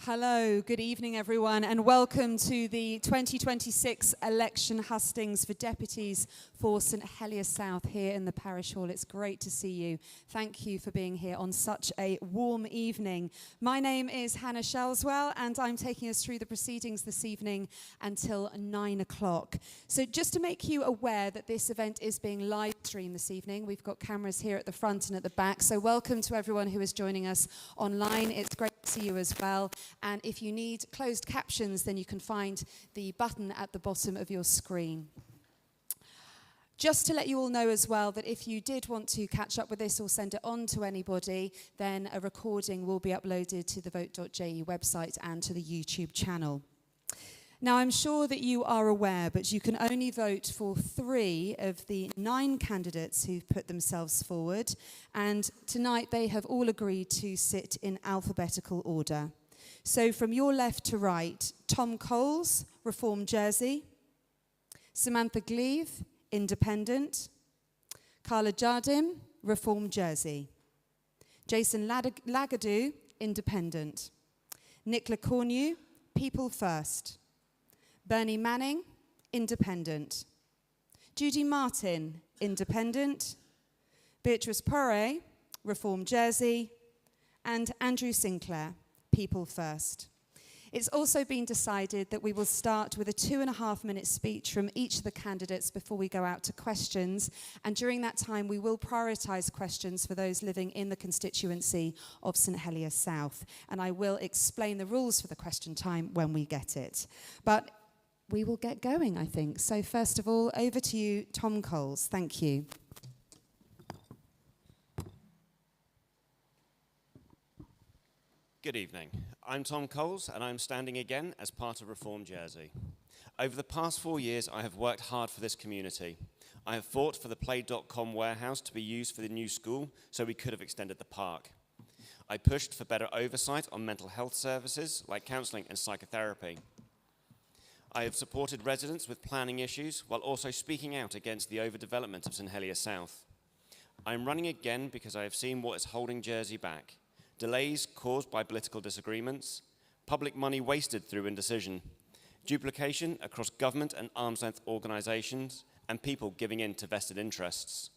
Hello, good evening everyone, and welcome to the 2026 election hustings for deputies for St Helier South here in the parish hall. It's great to see you. Thank you for being here on such a warm evening. My name is Hannah Shelswell, and I'm taking us through the proceedings this evening until 9 o'clock. So just to make you aware that this event is being live streamed this evening, we've got cameras here at the front and at the back. So welcome to everyone who is joining us online. It's great to see you as well. And if you need closed captions, then you can find the button at the bottom of your screen. Just to let you all know as well that if you did want to catch up with this or send it on to anybody, then a recording will be uploaded to the vote.je website and to the YouTube channel. Now, I'm sure that you are aware, but you can only vote for 3 of the 9 candidates who've put themselves forward. And tonight they have all agreed to sit in alphabetical order. So from your left to right, Tom Coles, Reform Jersey; Samantha Gleave, Independent; Carla Jardim, Reform Jersey; Jason Lagadou, Independent; Nicola Cornu, People First; Bernie Manning, Independent; Judy Martin, Independent; Beatrice Porre, Reform Jersey; and Andrew Sinclair, People First. It's also been decided that we will start with a 2.5-minute speech from each of the candidates before we go out to questions. And during that time, we will prioritise questions for those living in the constituency of St Helier South. And I will explain the rules for the question time when we get it. But we will get going, I think. So first of all, over to you, Tom Coles. Thank you. Good evening. I'm Tom Coles, and I'm standing again as part of Reform Jersey. Over the past 4 years, I have worked hard for this community. I have fought for the Play.com warehouse to be used for the new school, so we could have extended the park. I pushed for better oversight on mental health services like counselling and psychotherapy. I have supported residents with planning issues while also speaking out against the overdevelopment of St Helier South. I'm running again because I have seen what is holding Jersey back. Delays caused by political disagreements, public money wasted through indecision, duplication across government and arm's-length organisations, and people giving in to vested interests.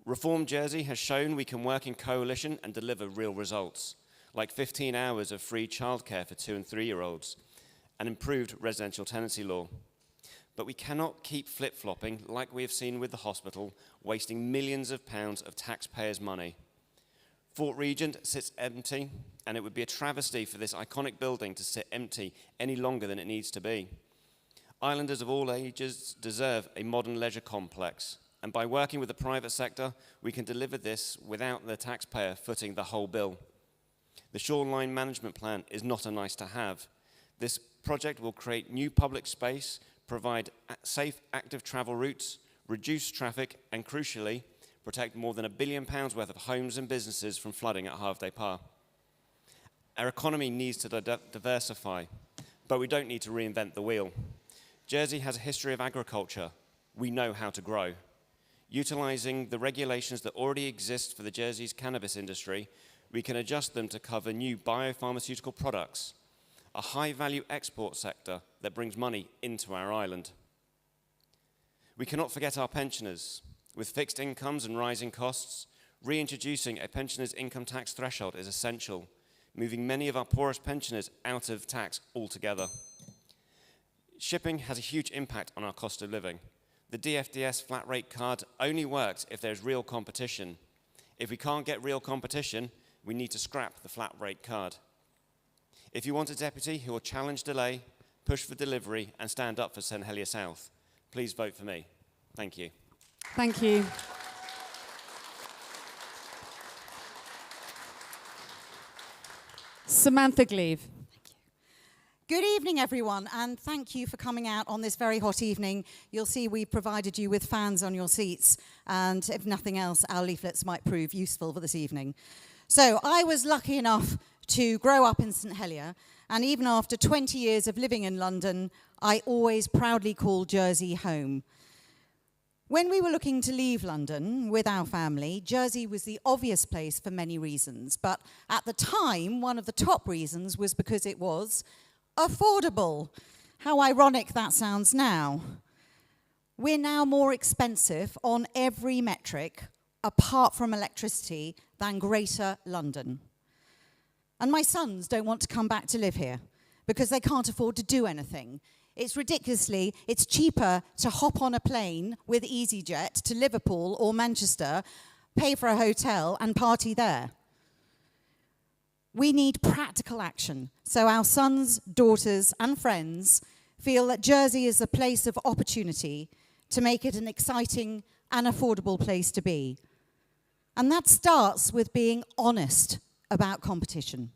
Reform Jersey has shown we can work in coalition and deliver real results, like 15 hours of free childcare for 2- and 3-year-olds, and improved residential tenancy law. But we cannot keep flip-flopping like we have seen with the hospital, wasting millions of pounds of taxpayers' money. Fort Regent sits empty, and it would be a travesty for this iconic building to sit empty any longer than it needs to be. Islanders of all ages deserve a modern leisure complex, and by working with the private sector, we can deliver this without the taxpayer footing the whole bill. The shoreline management plan is not a nice to have. This project will create new public space, provide safe, active travel routes, reduce traffic, and crucially, protect more than £1 billion worth of homes and businesses from flooding at Halfday Par. Our economy needs to diversify, but we don't need to reinvent the wheel. Jersey has a history of agriculture. We know how to grow. Utilising the regulations that already exist for the Jersey's cannabis industry, we can adjust them to cover new biopharmaceutical products, a high-value export sector that brings money into our island. We cannot forget our pensioners. With fixed incomes and rising costs, reintroducing a pensioner's income tax threshold is essential, moving many of our poorest pensioners out of tax altogether. Shipping has a huge impact on our cost of living. The DFDS flat rate card only works if there's real competition. If we can't get real competition, we need to scrap the flat rate card. If you want a deputy who will challenge delay, push for delivery, and stand up for St Helier South, please vote for me. Thank you. Thank you. Samantha Gleave. Good evening, everyone, and thank you for coming out on this very hot evening. You'll see we've provided you with fans on your seats, and if nothing else, our leaflets might prove useful for this evening. So I was lucky enough to grow up in St Helier, and even after 20 years of living in London, I always proudly call Jersey home. When we were looking to leave London with our family, Jersey was the obvious place for many reasons. But at the time, one of the top reasons was because it was affordable. How ironic that sounds now. We're now more expensive on every metric, apart from electricity, than Greater London. And my sons don't want to come back to live here because they can't afford to do anything. It's cheaper to hop on a plane with EasyJet to Liverpool or Manchester, pay for a hotel and party there. We need practical action so our sons, daughters and friends feel that Jersey is a place of opportunity to make it an exciting and affordable place to be. And that starts with being honest about competition,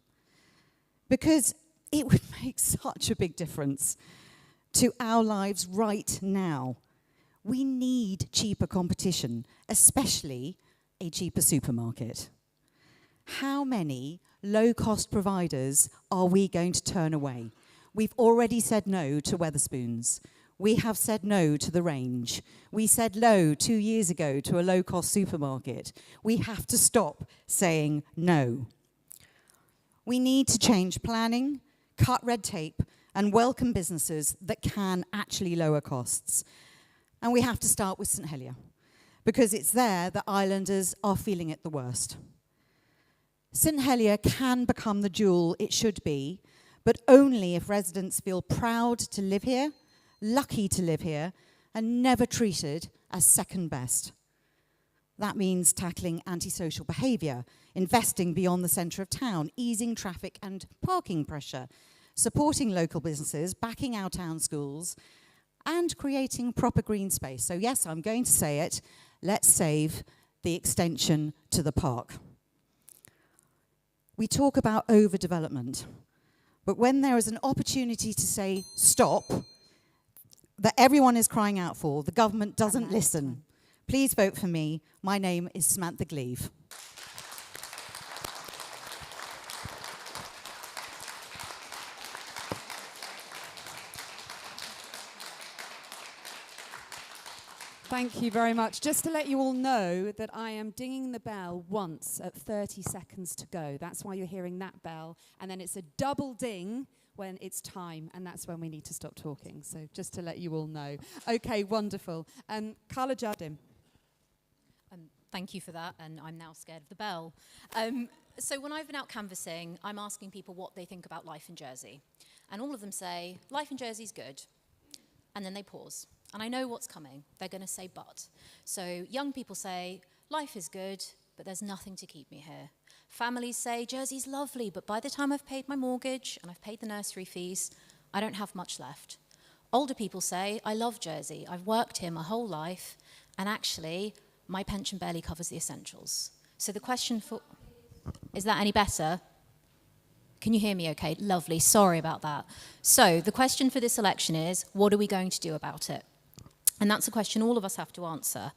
because it would make such a big difference to our lives right now. We need cheaper competition, especially a cheaper supermarket. How many low-cost providers are we going to turn away? We've already said no to Wetherspoons. We have said no to the Range. We said no 2 years ago to a low-cost supermarket. We have to stop saying no. We need to change planning, cut red tape, and welcome businesses that can actually lower costs. And we have to start with St Helier, because it's there that islanders are feeling it the worst. St Helier can become the jewel it should be, but only if residents feel proud to live here, lucky to live here, and never treated as second best. That means tackling antisocial behaviour, investing beyond the centre of town, easing traffic and parking pressure, supporting local businesses, backing our town schools, and creating proper green space. So yes, I'm going to say it, let's save the extension to the park. We talk about overdevelopment, but when there is an opportunity to say stop, that everyone is crying out for, the government doesn't listen. Please vote for me. My name is Samantha Gleave. Thank you very much. Just to let you all know that I am dinging the bell once at 30 seconds to go. That's why you're hearing that bell. And then it's a double ding when it's time, and that's when we need to stop talking. So just to let you all know. Okay, wonderful. Carla Jardim. Thank you for that, and I'm now scared of the bell. So when I've been out canvassing, I'm asking people what they think about life in Jersey. And all of them say, life in Jersey's good. And then they pause. And I know what's coming. They're going to say but. So young people say, life is good, but there's nothing to keep me here. Families say, Jersey's lovely, but by the time I've paid my mortgage and I've paid the nursery fees, I don't have much left. Older people say, I love Jersey. I've worked here my whole life, and actually, my pension barely covers the essentials. So the question for... Is that any better? Can you hear me okay? Lovely. Sorry about that. So the question for this election is, what are we going to do about it? And that's a question all of us have to answer.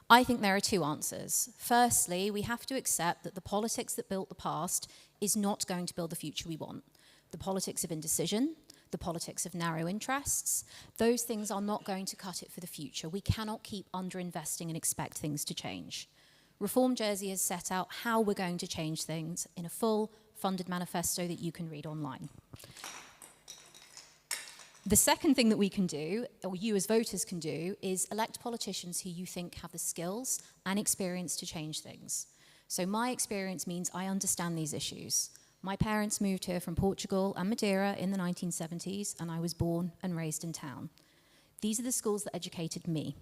I think there are two answers. Firstly, we have to accept that the politics that built the past is not going to build the future we want. The politics of indecision, the politics of narrow interests, those things are not going to cut it for the future. We cannot keep underinvesting and expect things to change. Reform Jersey has set out how we're going to change things in a full, funded manifesto that you can read online. The second thing that we can do, or you as voters can do, is elect politicians who you think have the skills and experience to change things. So my experience means I understand these issues. My parents moved here from Portugal and Madeira in the 1970s, and I was born and raised in town. These are the schools that educated me.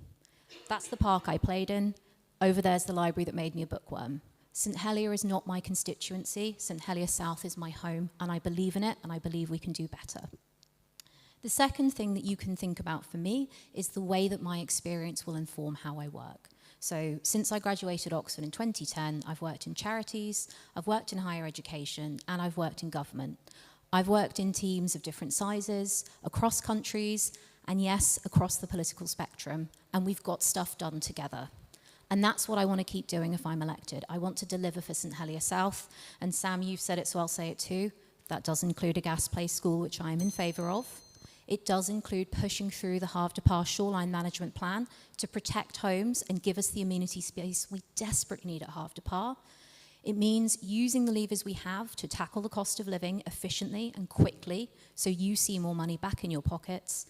That's the park I played in. Over there's the library that made me a bookworm. St Helier is not my constituency. St Helier South is my home, and I believe in it, and I believe we can do better. The second thing that you can think about for me is the way that my experience will inform how I work. So since I graduated Oxford in 2010, I've worked in charities, I've worked in higher education, and I've worked in government. I've worked in teams of different sizes, across countries, and yes, across the political spectrum, and we've got stuff done together. And that's what I want to keep doing if I'm elected. I want to deliver for St Helier South, and Sam, you've said it, so I'll say it too. That does include a gas place school, which I am in favour of. It does include pushing through the Havre de Par shoreline management plan to protect homes and give us the amenity space we desperately need at Havre de Par. It means using the levers we have to tackle the cost of living efficiently and quickly so you see more money back in your pockets.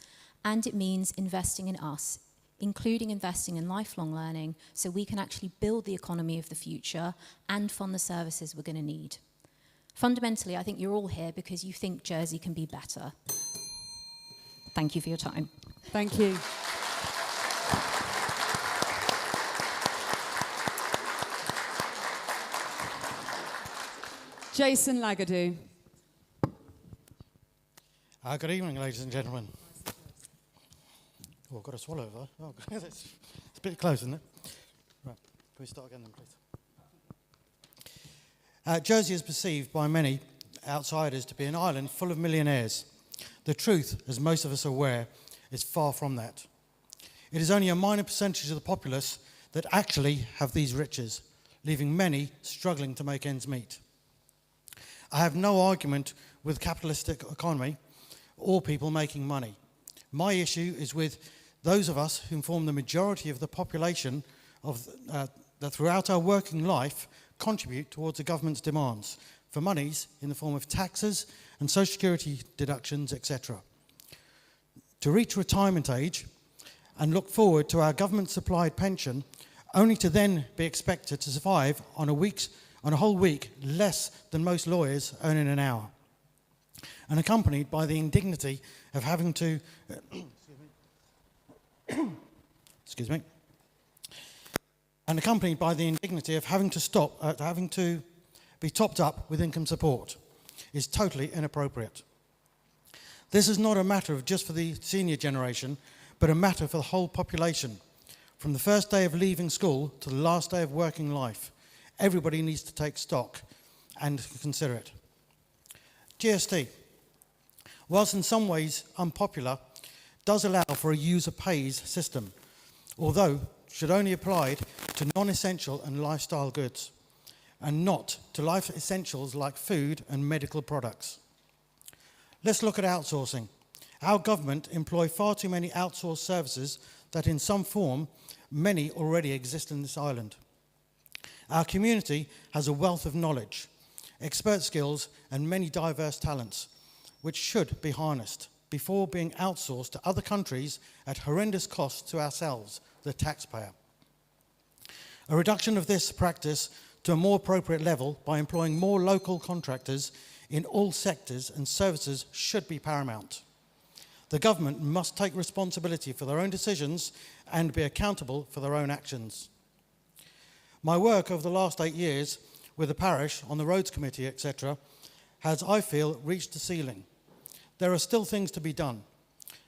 And it means investing in us, including investing in lifelong learning so we can actually build the economy of the future and fund the services we're going to need. Fundamentally, I think you're all here because you think Jersey can be better. Thank you for your time. Thank you. Jason Lagadoo. Good evening, ladies and gentlemen. Oh, I've got to swallow that. Oh, it's a bit close, isn't it? Right, can we start again then, please? Jersey is perceived by many outsiders to be an island full of millionaires. The truth, as most of us are aware, is far from that. It is only a minor percentage of the populace that actually have these riches, leaving many struggling to make ends meet. I have no argument with capitalistic economy or people making money. My issue is with those of us who form the majority of the population that throughout our working life contribute towards the government's demands for monies in the form of taxes and social security deductions, etc. To reach retirement age and look forward to our government-supplied pension, only to then be expected to survive on a whole week less than most lawyers earn in an hour, and accompanied by the indignity of having to having to be topped up with income support is totally inappropriate. This is not a matter of just for the senior generation, but a matter for the whole population. From the first day of leaving school to the last day of working life, everybody needs to take stock and consider it. GST, whilst in some ways unpopular, does allow for a user pays system, although should only apply to non-essential and lifestyle goods, and not to life essentials like food and medical products. Let's look at outsourcing. Our government employ far too many outsourced services that in some form, many already exist in this island. Our community has a wealth of knowledge, expert skills, and many diverse talents, which should be harnessed before being outsourced to other countries at horrendous cost to ourselves, the taxpayer. A reduction of this practice to a more appropriate level by employing more local contractors in all sectors and services should be paramount. The government must take responsibility for their own decisions and be accountable for their own actions. My work over the last 8 years with the parish on the roads committee, etc., has, I feel, reached the ceiling. There are still things to be done.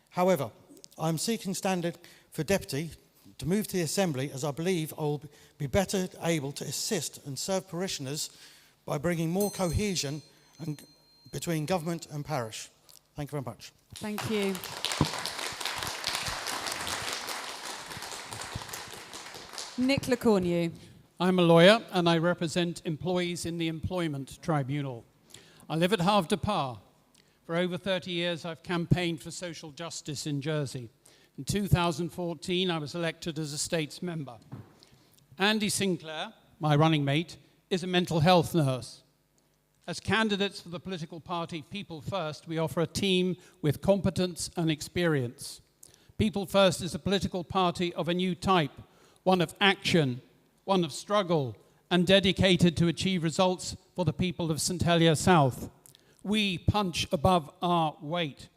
However, I'm seeking standard for deputy to move to the assembly, as I believe I will be better able to assist and serve parishioners by bringing more cohesion between government and parish. Thank you very much. Thank you. Nick Lecornu. I'm a lawyer and I represent employees in the Employment Tribunal. I live at Havre de Par. For over 30 years I've campaigned for social justice in Jersey. In 2014 I was elected as a States member. Andy Sinclair, my running mate, is a mental health nurse. As candidates for the political party People First, we offer a team with competence and experience. People First is a political party of a new type, one of action, one of struggle, and dedicated to achieve results for the people of St. Helier South. We punch above our weight.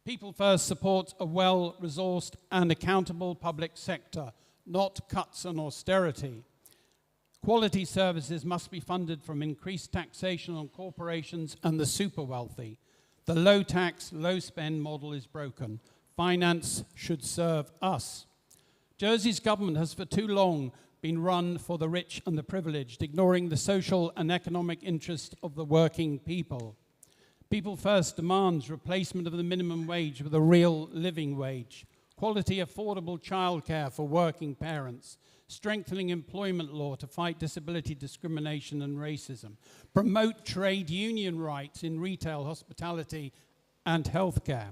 People First supports a well-resourced and accountable public sector, not cuts and austerity. Quality services must be funded from increased taxation on corporations and the super wealthy. The low-tax, low-spend model is broken. Finance should serve us. Jersey's government has for too long been run for the rich and the privileged, ignoring the social and economic interest of the working people. People First demands replacement of the minimum wage with a real living wage, quality affordable childcare for working parents, strengthening employment law to fight disability discrimination and racism, promote trade union rights in retail, hospitality, and healthcare.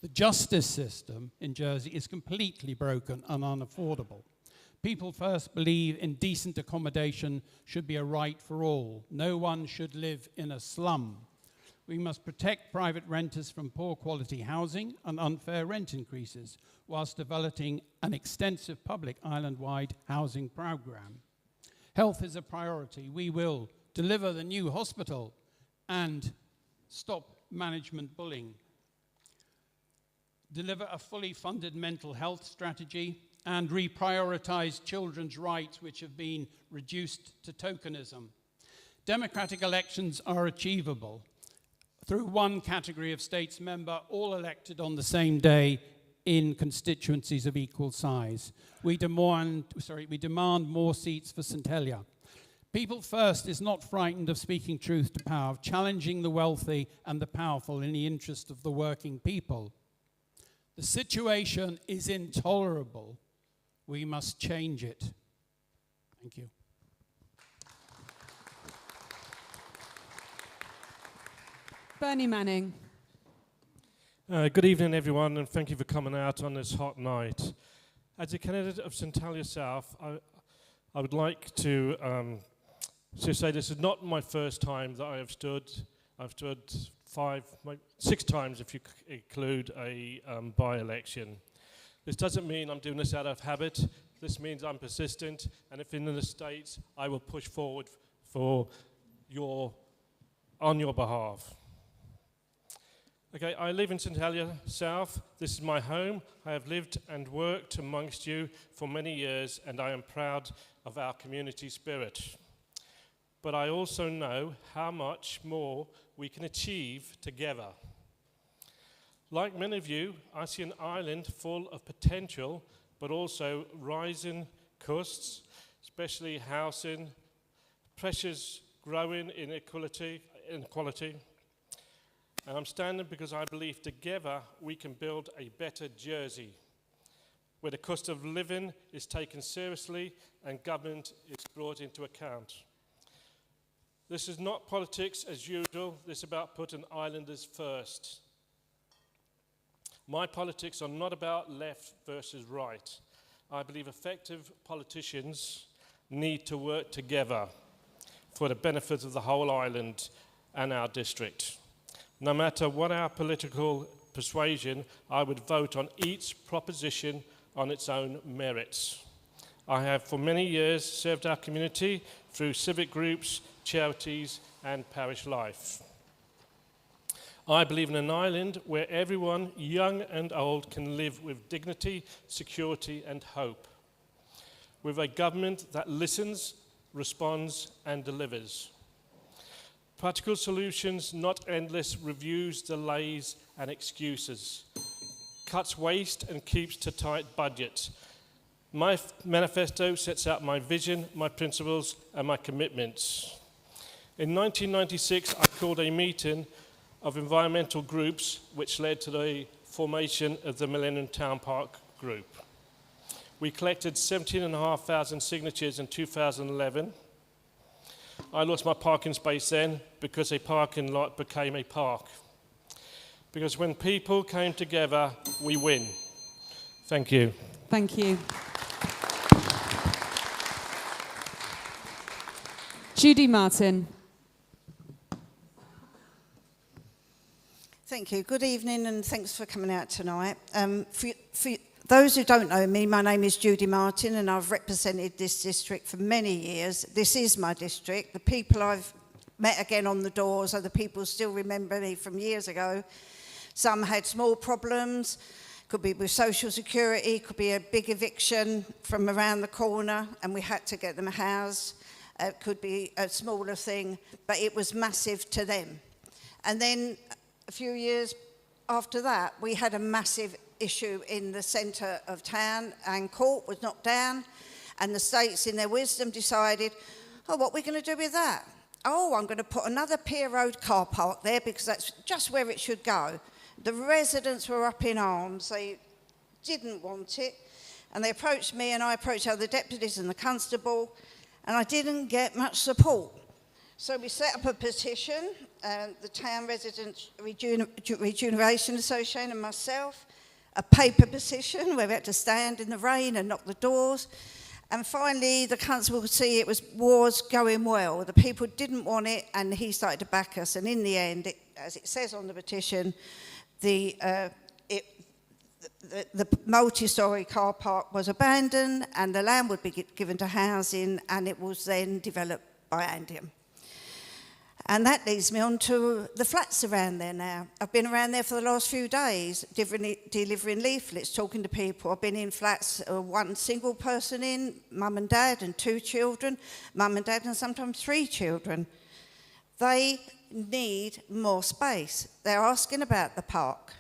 The justice system in Jersey is completely broken and unaffordable. People First believe in decent accommodation should be a right for all. No one should live in a slum. We must protect private renters from poor quality housing and unfair rent increases, whilst developing an extensive public island-wide housing programme. Health is a priority. We will deliver the new hospital and stop management bullying. Deliver a fully funded mental health strategy and reprioritise children's rights, which have been reduced to tokenism. Democratic elections are achievable through one category of states member, all elected on the same day in constituencies of equal size. We demand more seats for St Helier. People First is not frightened of speaking truth to power, of challenging the wealthy and the powerful in the interest of the working people. The situation is intolerable. We must change it. Thank you. Bernie Manning. Good evening, everyone, and thank you for coming out on this hot night. As a candidate of St Helier South, I would like to say this is not my first time that I have stood. I've stood 6 times if you include a by-election. This doesn't mean I'm doing this out of habit. This means I'm persistent, and if in the States, I will push forward on your behalf. Okay, I live in St Helier South. This is my home. I have lived and worked amongst you for many years, and I am proud of our community spirit. But I also know how much more we can achieve together. Like many of you, I see an island full of potential, but also rising costs, especially housing, pressures growing inequality. And I'm standing because I believe together we can build a better Jersey, where the cost of living is taken seriously and government is brought into account. This is not politics as usual. This is about putting islanders first. My politics are not about left versus right. I believe effective politicians need to work together for the benefit of the whole island and our district. No matter what our political persuasion, I would vote on each proposition on its own merits. I have for many years served our community through civic groups, charities, and parish life. I believe in an island where everyone, young and old, can live with dignity, security, and hope. With a government that listens, responds, and delivers. Practical solutions, not endless reviews, delays, and excuses. Cuts waste and keeps to tight budgets. My manifesto sets out my vision, my principles, and my commitments. In 1996, I called a meeting of environmental groups, which led to the formation of the Millennium Town Park Group. We collected 17,500 signatures in 2011. I lost my parking space then because a parking lot became a park. Because when people came together, we win. Thank you. Thank you. Judy Martin. Thank you. Good evening, and thanks for coming out tonight. For those who don't know me, my name is Judy Martin, and I've represented this district for many years. This is my district. The people I've met again on the doors are the people who still remember me from years ago. Some had small problems, could be with social security, could be a big eviction from around the corner, and we had to get them a house. It could be a smaller thing, but it was massive to them. And then a few years after that, we had a massive issue in the centre of town, and court was knocked down, and the states in their wisdom decided, oh, what are we going to do with that? Oh, I'm going to put another Pier Road car park there because that's just where it should go. The residents were up in arms. They didn't want it, and they approached me, and I approached other deputies and the constable, and I didn't get much support. So we set up a petition, the Town Residents Regeneration Association and myself, a paper petition where we had to stand in the rain and knock the doors. And finally, the council could see it was going well. The people didn't want it, and he started to back us. And in the end, as it says on the petition, the multi-storey car park was abandoned, and the land would be given to housing, and it was then developed by Andium. And that leads me on to the flats around there now. I've been around there for the last few days, delivering leaflets, talking to people. I've been in flats, one single person in, mum and dad and 2 children, mum and dad and sometimes 3 children. They need more space. They're asking about the park.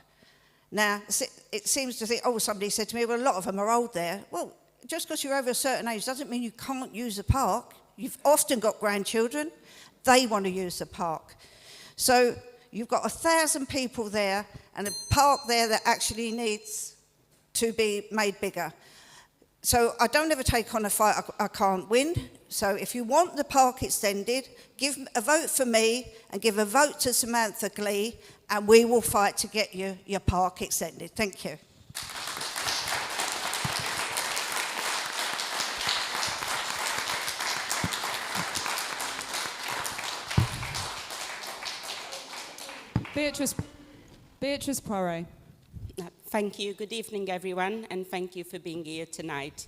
Now, it seems to think, somebody said to me, well, a lot of them are old there. Well, just because you're over a certain age doesn't mean you can't use the park. You've often got grandchildren. They want to use the park. So you've got 1,000 people there and a park there that actually needs to be made bigger. So I don't ever take on a fight I can't win. So if you want the park extended, give a vote for me and give a vote to Samantha Glee, and we will fight to get you your park extended. Thank you. Beatrice Poirot. Thank you. Good evening, everyone, and thank you for being here tonight.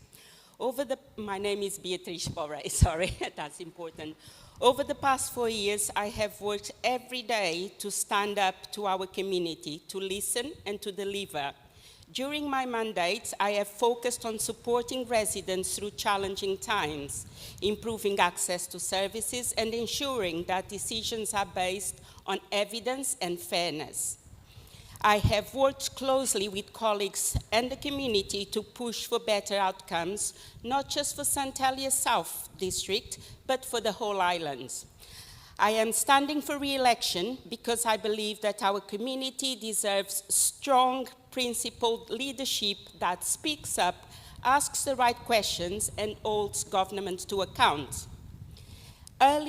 My name is Beatrice Poirot, sorry, that's important. Over the past 4 years, I have worked every day to stand up to our community, to listen and to deliver. During my mandate, I have focused on supporting residents through challenging times, improving access to services, and ensuring that decisions are based on evidence and fairness. I have worked closely with colleagues and the community to push for better outcomes, not just for St. Helier South District, but for the whole island. I am standing for re-election because I believe that our community deserves strong, principled leadership that speaks up, asks the right questions, and holds government to account. A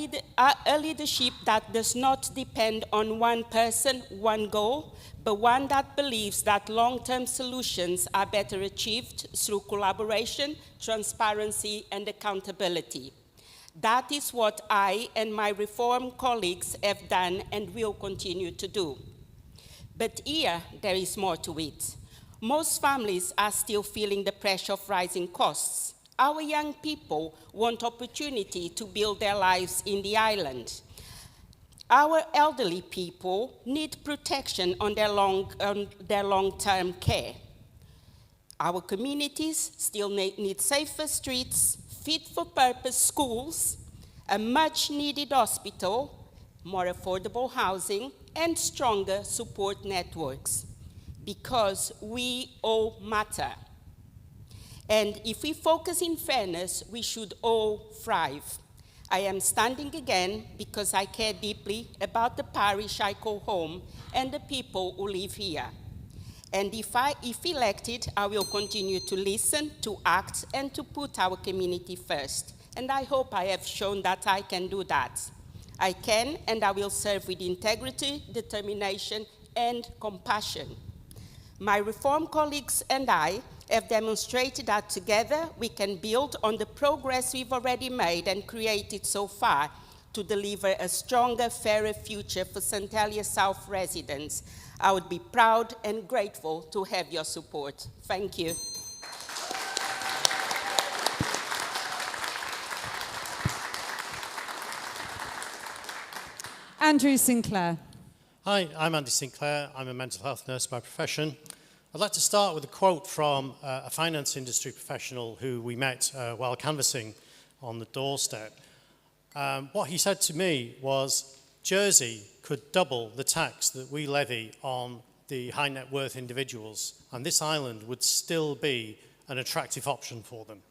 leadership that does not depend on one person, one goal, but one that believes that long-term solutions are better achieved through collaboration, transparency, and accountability. That is what I and my Reform colleagues have done and will continue to do. But here, there is more to it. Most families are still feeling the pressure of rising costs. Our young people want opportunity to build their lives in the island. Our elderly people need protection on their long-term care. Our communities still need safer streets, fit-for-purpose schools, a much-needed hospital, more affordable housing, and stronger support networks, because we all matter. And if we focus in fairness, we should all thrive. I am standing again because I care deeply about the parish I call home and the people who live here. And if elected, I will continue to listen, to act, and to put our community first. And I hope I have shown that I can do that. I can, and I will serve with integrity, determination, and compassion. My Reform colleagues and I have demonstrated that together we can build on the progress we've already made and created so far to deliver a stronger, fairer future for St. Helier South residents. I would be proud and grateful to have your support. Thank you. Andrew Sinclair. Hi, I'm Andy Sinclair. I'm a mental health nurse by profession. I'd like to start with a quote from a finance industry professional who we met while canvassing on the doorstep. What he said to me was, Jersey could double the tax that we levy on the high net worth individuals, and this island would still be an attractive option for them.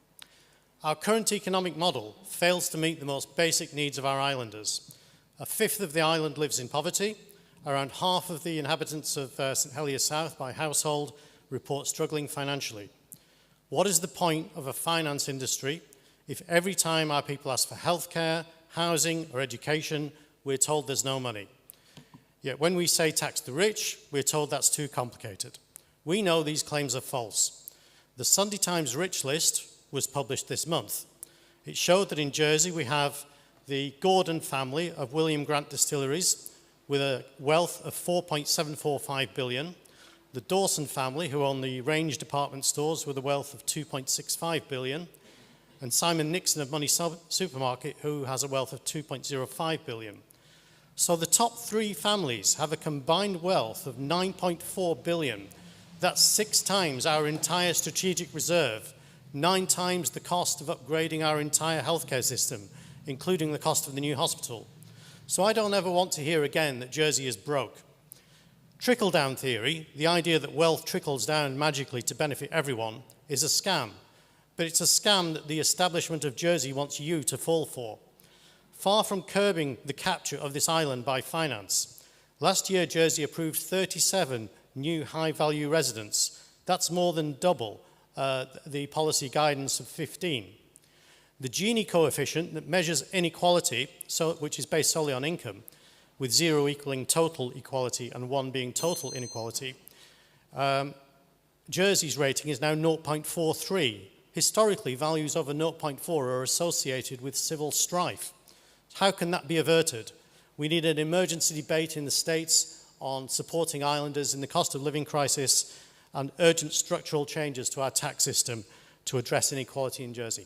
Our current economic model fails to meet the most basic needs of our islanders. A fifth of the island lives in poverty. Around half of the inhabitants of St. Helier South by household report struggling financially. What is the point of a finance industry if every time our people ask for healthcare, housing or education, we're told there's no money. Yet when we say tax the rich, we're told that's too complicated. We know these claims are false. The Sunday Times Rich List was published this month. It showed that in Jersey we have the Gordon family of William Grant Distilleries with a wealth of 4.745 billion, the Dawson family who own the Range department stores with a wealth of 2.65 billion, and Simon Nixon of Money Supermarket who has a wealth of 2.05 billion. So the top three families have a combined wealth of 9.4 billion. That's 6 times our entire strategic reserve, 9 times the cost of upgrading our entire healthcare system, including the cost of the new hospital. So I don't ever want to hear again that Jersey is broke. Trickle-down theory, the idea that wealth trickles down magically to benefit everyone, is a scam. But it's a scam that the establishment of Jersey wants you to fall for. Far from curbing the capture of this island by finance, last year Jersey approved 37 new high-value residents. That's more than double the policy guidance of 15. The Gini coefficient that measures inequality, which is based solely on income, with 0 equaling total equality and 1 being total inequality, Jersey's rating is now 0.43. Historically, values over 0.4 are associated with civil strife. How can that be averted? We need an emergency debate in the States on supporting islanders in the cost of living crisis and urgent structural changes to our tax system to address inequality in Jersey.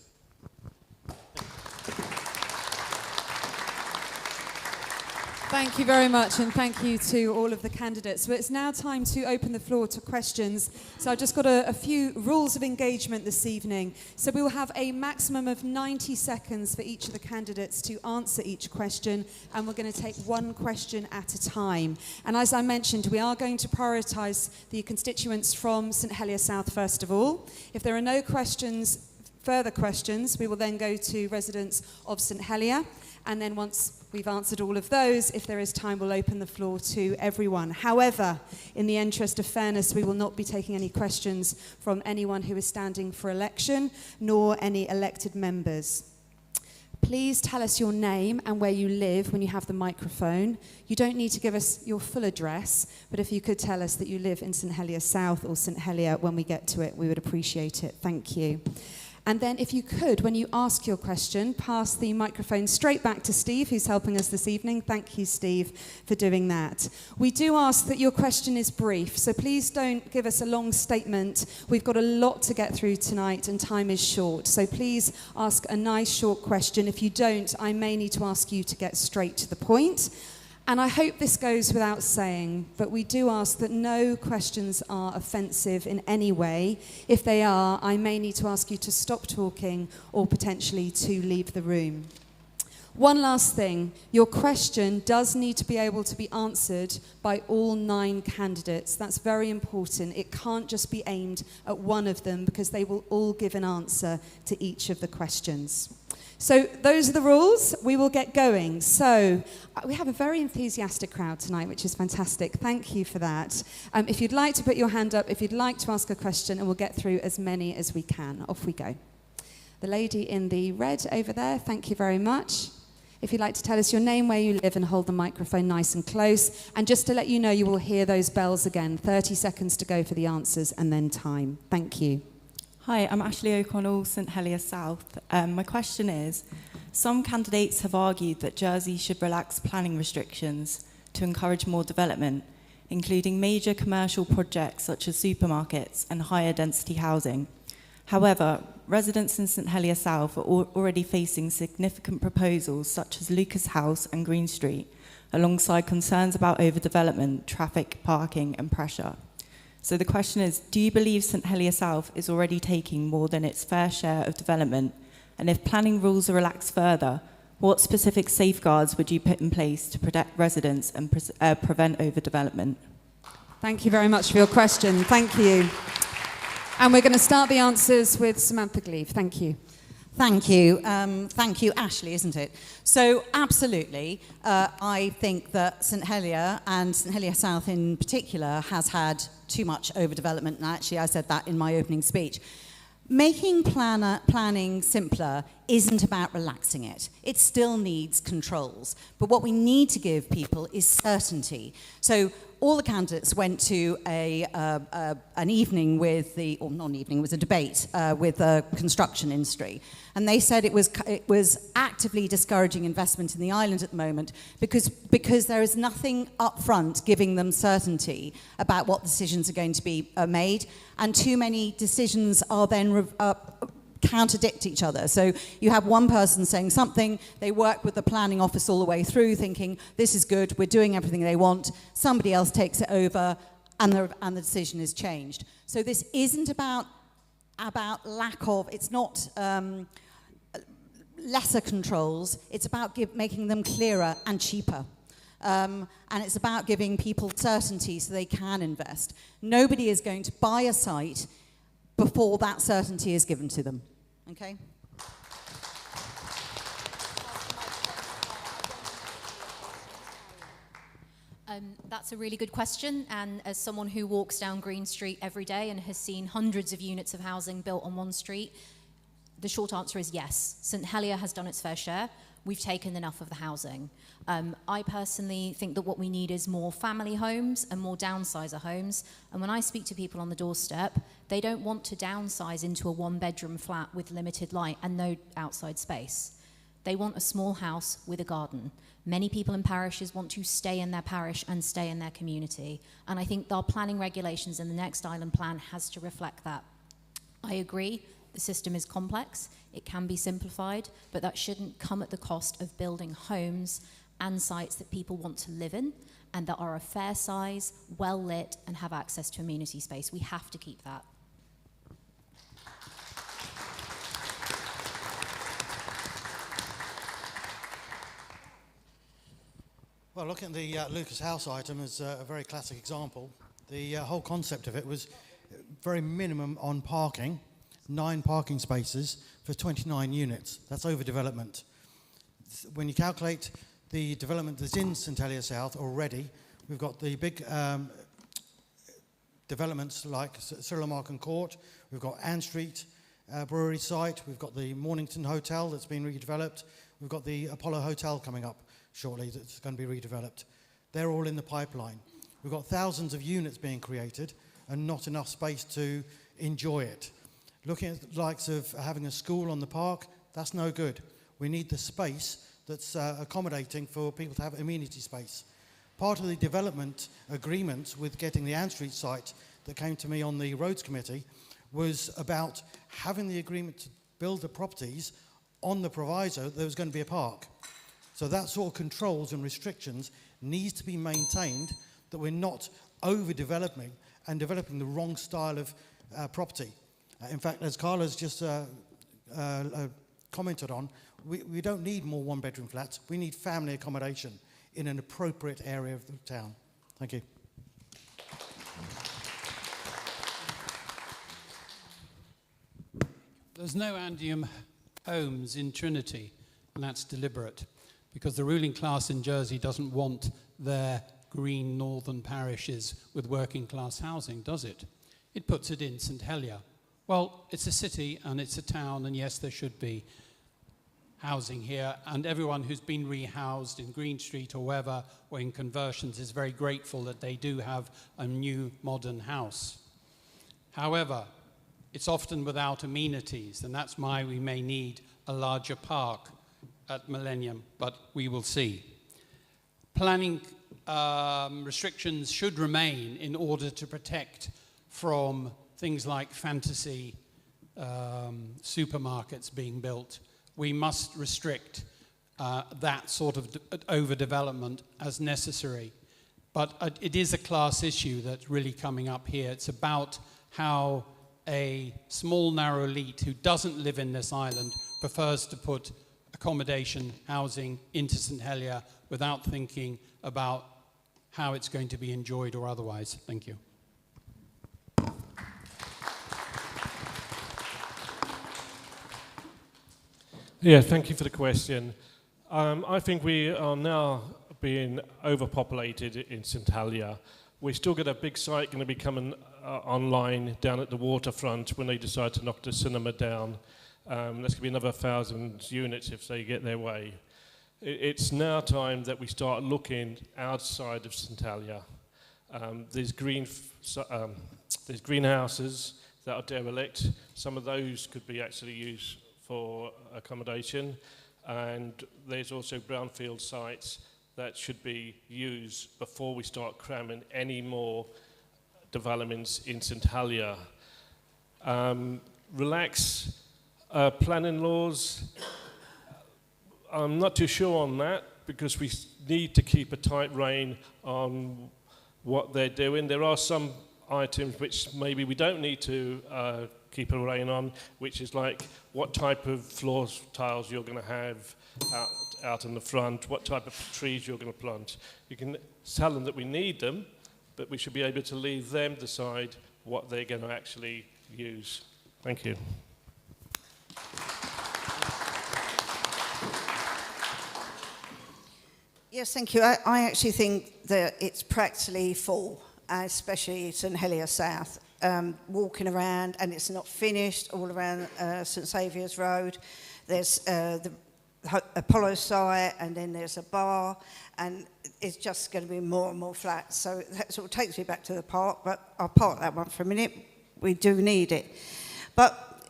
Thank you very much, and thank you to all of the candidates. Well, it's now time to open the floor to questions. So I've just got a few rules of engagement this evening. So we will have a maximum of 90 seconds for each of the candidates to answer each question, and we're going to take one question at a time. And as I mentioned, we are going to prioritise the constituents from St Helier South first of all. If there are no further questions, we will then go to residents of St Helier. And then once we've answered all of those, if there is time, we'll open the floor to everyone. However, in the interest of fairness, we will not be taking any questions from anyone who is standing for election, nor any elected members. Please tell us your name and where you live when you have the microphone. You don't need to give us your full address, but if you could tell us that you live in St Helier South or St Helier when we get to it, we would appreciate it. Thank you. And then if you could, when you ask your question, pass the microphone straight back to Steve, who's helping us this evening. Thank you, Steve, for doing that. We do ask that your question is brief, so please don't give us a long statement. We've got a lot to get through tonight and time is short. So please ask a nice short question. If you don't, I may need to ask you to get straight to the point. And I hope this goes without saying, but we do ask that no questions are offensive in any way. If they are, I may need to ask you to stop talking or potentially to leave the room. One last thing, your question does need to be able to be answered by all 9 candidates. That's very important. It can't just be aimed at one of them because they will all give an answer to each of the questions. So those are the rules. We will get going. So we have a very enthusiastic crowd tonight, which is fantastic. Thank you for that. If you'd like to put your hand up, if you'd like to ask a question, and we'll get through as many as we can. Off we go. The lady in the red over there, thank you very much. If you'd like to tell us your name, where you live, and hold the microphone nice and close. And just to let you know, you will hear those bells again. 30 seconds to go for the answers, and then time. Thank you. Hi, I'm Ashley O'Connell, St Helier South. My question is, some candidates have argued that Jersey should relax planning restrictions to encourage more development, including major commercial projects such as supermarkets and higher density housing. However, residents in St Helier South are already facing significant proposals such as Lucas House and Green Street, alongside concerns about overdevelopment, traffic, parking and pressure. So the question is, do you believe St Helier South is already taking more than its fair share of development? And if planning rules are relaxed further, what specific safeguards would you put in place to protect residents and prevent overdevelopment? Thank you very much for your question. Thank you. And we're going to start the answers with Samantha Gleave. Thank you. Thank you. Thank you, Ashley, isn't it? So, absolutely, I think that St Helier and St Helier South in particular has had too much overdevelopment, and actually I said that in my opening speech. Making planning simpler isn't about relaxing it. It still needs controls. But what we need to give people is certainty. So all the candidates went to an evening with or not an evening, it was a debate with the construction industry. And they said it was actively discouraging investment in the island at the moment because there is nothing up front giving them certainty about what decisions are going to be made. And too many decisions are then contradict each other. So you have one person saying something, they work with the planning office all the way through thinking, this is good, we're doing everything they want, somebody else takes it over, and the decision is changed. So this isn't about lack of, it's not lesser controls, it's about making them clearer and cheaper. And it's about giving people certainty so they can invest. Nobody is going to buy a site before that certainty is given to them. Okay? That's a really good question, and as someone who walks down Green Street every day and has seen hundreds of units of housing built on one street, the short answer is yes. St Helier has done its fair share. We've taken enough of the housing. I personally think that what we need is more family homes and more downsizer homes. And when I speak to people on the doorstep, they don't want to downsize into a one-bedroom flat with limited light and no outside space. They want a small house with a garden. Many people in parishes want to stay in their parish and stay in their community. And I think our planning regulations in the next island plan has to reflect that. I agree. The system is complex, it can be simplified, but that shouldn't come at the cost of building homes and sites that people want to live in and that are a fair size, well lit, and have access to amenity space. We have to keep that. Well, looking at the Lucas House item as a very classic example, the whole concept of it was very minimum on parking. 9 parking spaces for 29 units. That's overdevelopment. When you calculate the development that's in St Helier South already, we've got the big developments like Cyril Markham Court, we've got Ann Street brewery site, we've got the Mornington Hotel that's been redeveloped, we've got the Apollo Hotel coming up shortly that's going to be redeveloped. They're all in the pipeline. We've got thousands of units being created and not enough space to enjoy it. Looking at the likes of having a school on the park, that's no good. We need the space that's accommodating for people to have amenity space. Part of the development agreement with getting the Ann Street site that came to me on the Roads Committee was about having the agreement to build the properties on the proviso that there was going to be a park. So that sort of controls and restrictions needs to be maintained, that we're not overdeveloping and developing the wrong style of property. In fact, as Carla's just commented on, we don't need more one-bedroom flats. We need family accommodation in an appropriate area of the town. Thank you. There's no Andium homes in Trinity, and that's deliberate, because the ruling class in Jersey doesn't want their green northern parishes with working class housing, does it? It puts it in St Helier. Well, it's a city and it's a town, and yes, there should be housing here, and everyone who's been rehoused in Green Street or wherever, or in conversions, is very grateful that they do have a new modern house. However, it's often without amenities, and that's why we may need a larger park at Millennium, but we will see. Planning restrictions should remain in order to protect from things like fantasy supermarkets being built. We must restrict that sort of overdevelopment as necessary. But it is a class issue that's really coming up here. It's about how a small, narrow elite who doesn't live in this island prefers to put accommodation, housing into St Helier without thinking about how it's going to be enjoyed or otherwise. Thank you. Yeah, thank you for the question. I think we are now being overpopulated in St Helier. We've still got a big site going to be coming online down at the waterfront when they decide to knock the cinema down. That's going to be another 1,000 units if they get their way. It's now time that we start looking outside of St Helier. There's greenhouses that are derelict. Some of those could be actually used for accommodation, and there's also brownfield sites that should be used before we start cramming any more developments in St Helier. Relax planning laws. I'm not too sure on that because we need to keep a tight rein on what they're doing. There are some items which maybe we don't need to keep a rein on, which is like what type of floor tiles you're going to have out in the front, what type of trees you're going to plant. You can tell them that we need them, but we should be able to leave them decide what they're going to actually use. Thank you. Yes, thank you. I actually think that it's practically full, especially St Helier South. Walking around, and it's not finished all around St Saviour's Road. There's the Apollo site, and then there's a bar, and it's just going to be more and more flats. So that sort of takes me back to the park, but I'll park that one for a minute. We do need it. But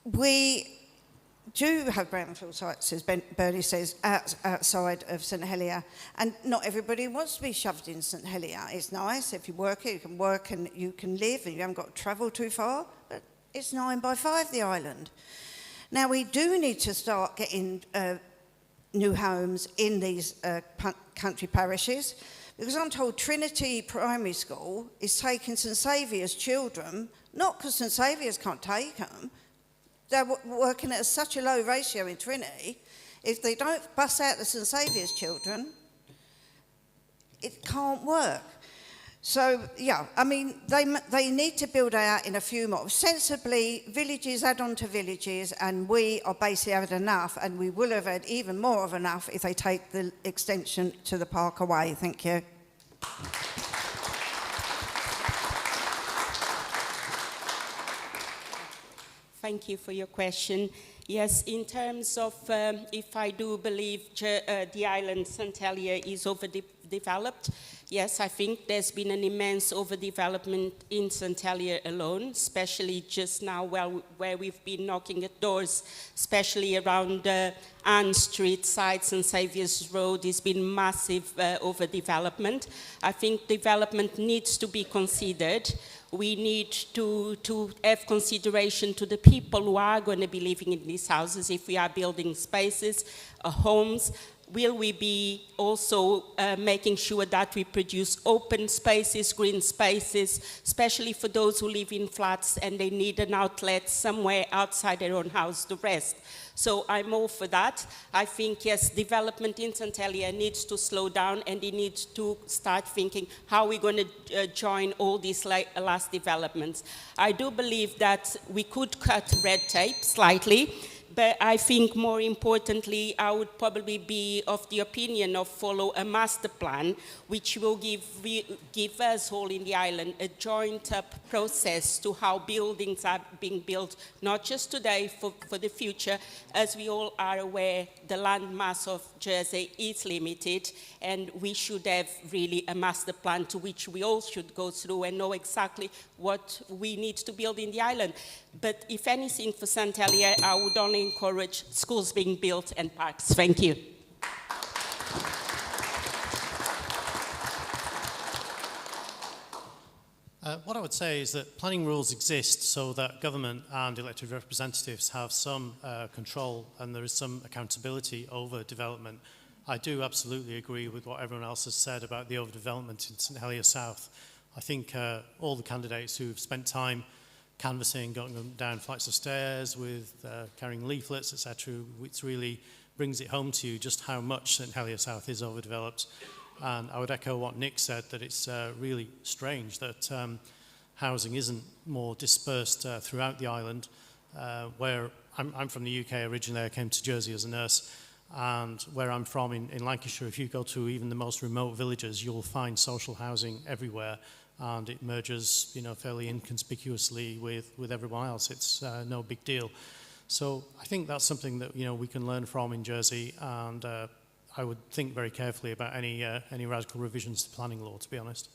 we do have brownfield sites, as Bernie says, outside of St Helier, and not everybody wants to be shoved in St Helier. It's nice if you work it, you can work and you can live, and you haven't got to travel too far, but it's 9 by 5, the island. Now, we do need to start getting new homes in these country parishes, because I'm told Trinity Primary School is taking St Saviour's children, not because St Saviour's can't take them. They're working at such a low ratio in Trinity. If they don't bus out the St Saviour's children, it can't work. So, yeah, I mean, they need to build out in a few more. Sensibly, villages add on to villages, and we are basically had enough, and we will have had even more of enough if they take the extension to the park away. Thank you. Thank you for your question. Yes, in terms of if I do believe the island St Helier is overdeveloped, yes, I think there's been an immense overdevelopment in St Helier alone, especially just now where we've been knocking at doors, especially around Ann Street side, St Saviour's Road. There's been massive overdevelopment. I think development needs to be considered. We need to have consideration to the people who are going to be living in these houses. If we are building spaces, homes, will we be also making sure that we produce open spaces, green spaces, especially for those who live in flats and they need an outlet somewhere outside their own house to rest. So I'm all for that. I think, yes, development in St Helier needs to slow down, and it needs to start thinking how we're going to join all these last developments. I do believe that we could cut red tape slightly, but I think more importantly, I would probably be of the opinion of follow a master plan, which will give us all in the island a joint up process to how buildings are being built, not just today, for the future. As we all are aware, the land mass of Jersey is limited, and we should have really a master plan to which we all should go through and know exactly what we need to build in the island. But if anything for St Helier, I would only encourage schools being built and parks. Thank you. What I would say is that planning rules exist so that government and elected representatives have some control, and there is some accountability over development. I do absolutely agree with what everyone else has said about the overdevelopment in St Helier South. I think all the candidates who've spent time canvassing, going down flights of stairs with carrying leaflets, etc., which really brings it home to you just how much St Helier South is overdeveloped. And I would echo what Nick said, that it's really strange that housing isn't more dispersed throughout the island. Where I'm from the UK originally, I came to Jersey as a nurse, and where I'm from in Lancashire, if you go to even the most remote villages, you'll find social housing everywhere. and it merges, fairly inconspicuously with everyone else. It's no big deal. So I think that's something that, we can learn from in Jersey, and I would think very carefully about any radical revisions to planning law, to be honest.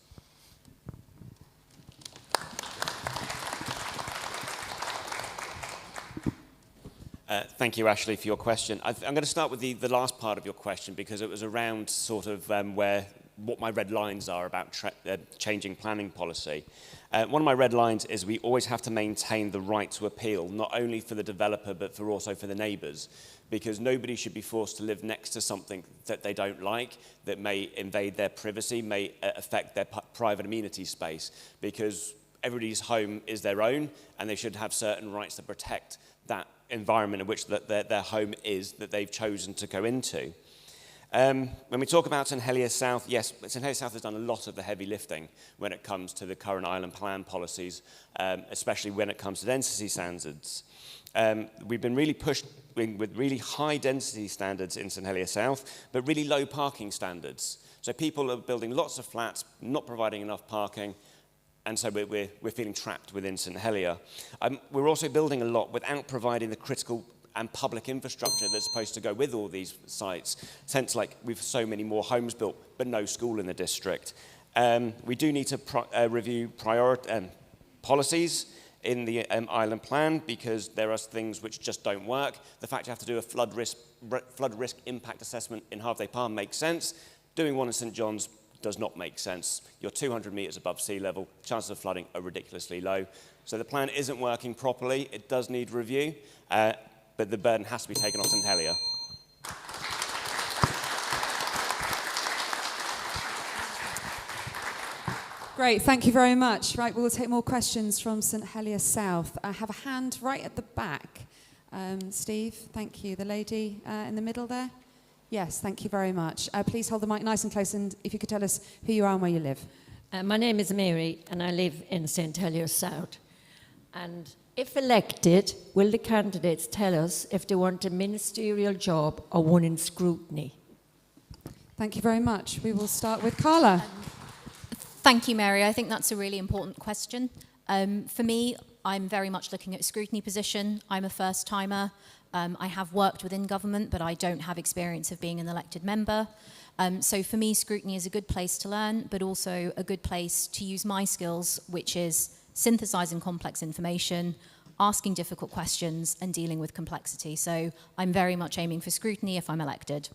Thank you, Ashley, for your question. I'm going to start with the last part of your question, because it was around sort of what my red lines are about changing planning policy. One of my red lines is we always have to maintain the right to appeal, not only for the developer, but also for the neighbours, because nobody should be forced to live next to something that they don't like, that may invade their privacy, may affect their private amenity space, because everybody's home is their own, and they should have certain rights to protect that environment in which their home is that they've chosen to go into. When we talk about St Helier South, yes, St Helier South has done a lot of the heavy lifting when it comes to the current island plan policies, especially when it comes to density standards. We've been really pushed with really high density standards in St Helier South, but really low parking standards. So people are building lots of flats, not providing enough parking, and so we're feeling trapped within St Helier. We're also building a lot without providing the critical and public infrastructure that's supposed to go with all these sites. Since like we've so many more homes built, but no school in the district. We do need to review policies in the island plan, because there are things which just don't work. The fact you have to do a flood risk impact assessment in Halfday Palm makes sense. Doing one in St John's does not make sense. You're 200 metres above sea level, chances of flooding are ridiculously low. So the plan isn't working properly, it does need review, but the burden has to be taken off St Helier. Great, thank you very much. Right, we'll take more questions from St Helier South. I have a hand right at the back. Steve, thank you. The lady in the middle there? Yes, thank you very much. Please hold the mic nice and close, and if you could tell us who you are and where you live. My name is Mary, and I live in St Helier South. And if elected, will the candidates tell us if they want a ministerial job or one in scrutiny? Thank you very much. We will start with Carla. Thank you, Mary. I think that's a really important question. For me, I'm very much looking at a scrutiny position. I'm a first-timer. I have worked within government, but I don't have experience of being an elected member. So for me, scrutiny is a good place to learn, but also a good place to use my skills, which is synthesizing complex information, asking difficult questions, and dealing with complexity. So I'm very much aiming for scrutiny if I'm elected.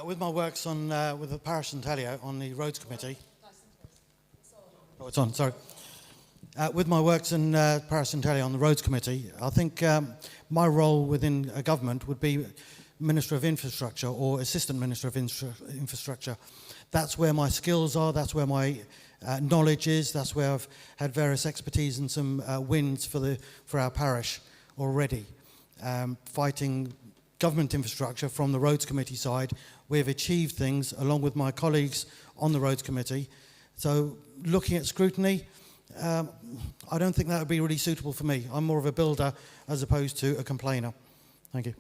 With my works on with the parish St Helier on the roads committee. Oh, it's on. Sorry. With my works in parish St Helier on the roads committee, I think my role within a government would be Minister of Infrastructure or Assistant Minister of Infrastructure. That's where my skills are. That's where my knowledge is. That's where I've had various expertise and some wins for our parish already, fighting government infrastructure from the roads committee side. We have achieved things along with my colleagues on the roads committee. So looking at scrutiny, I don't think that would be really suitable for me. I'm more of a builder as opposed to a complainer. Thank you.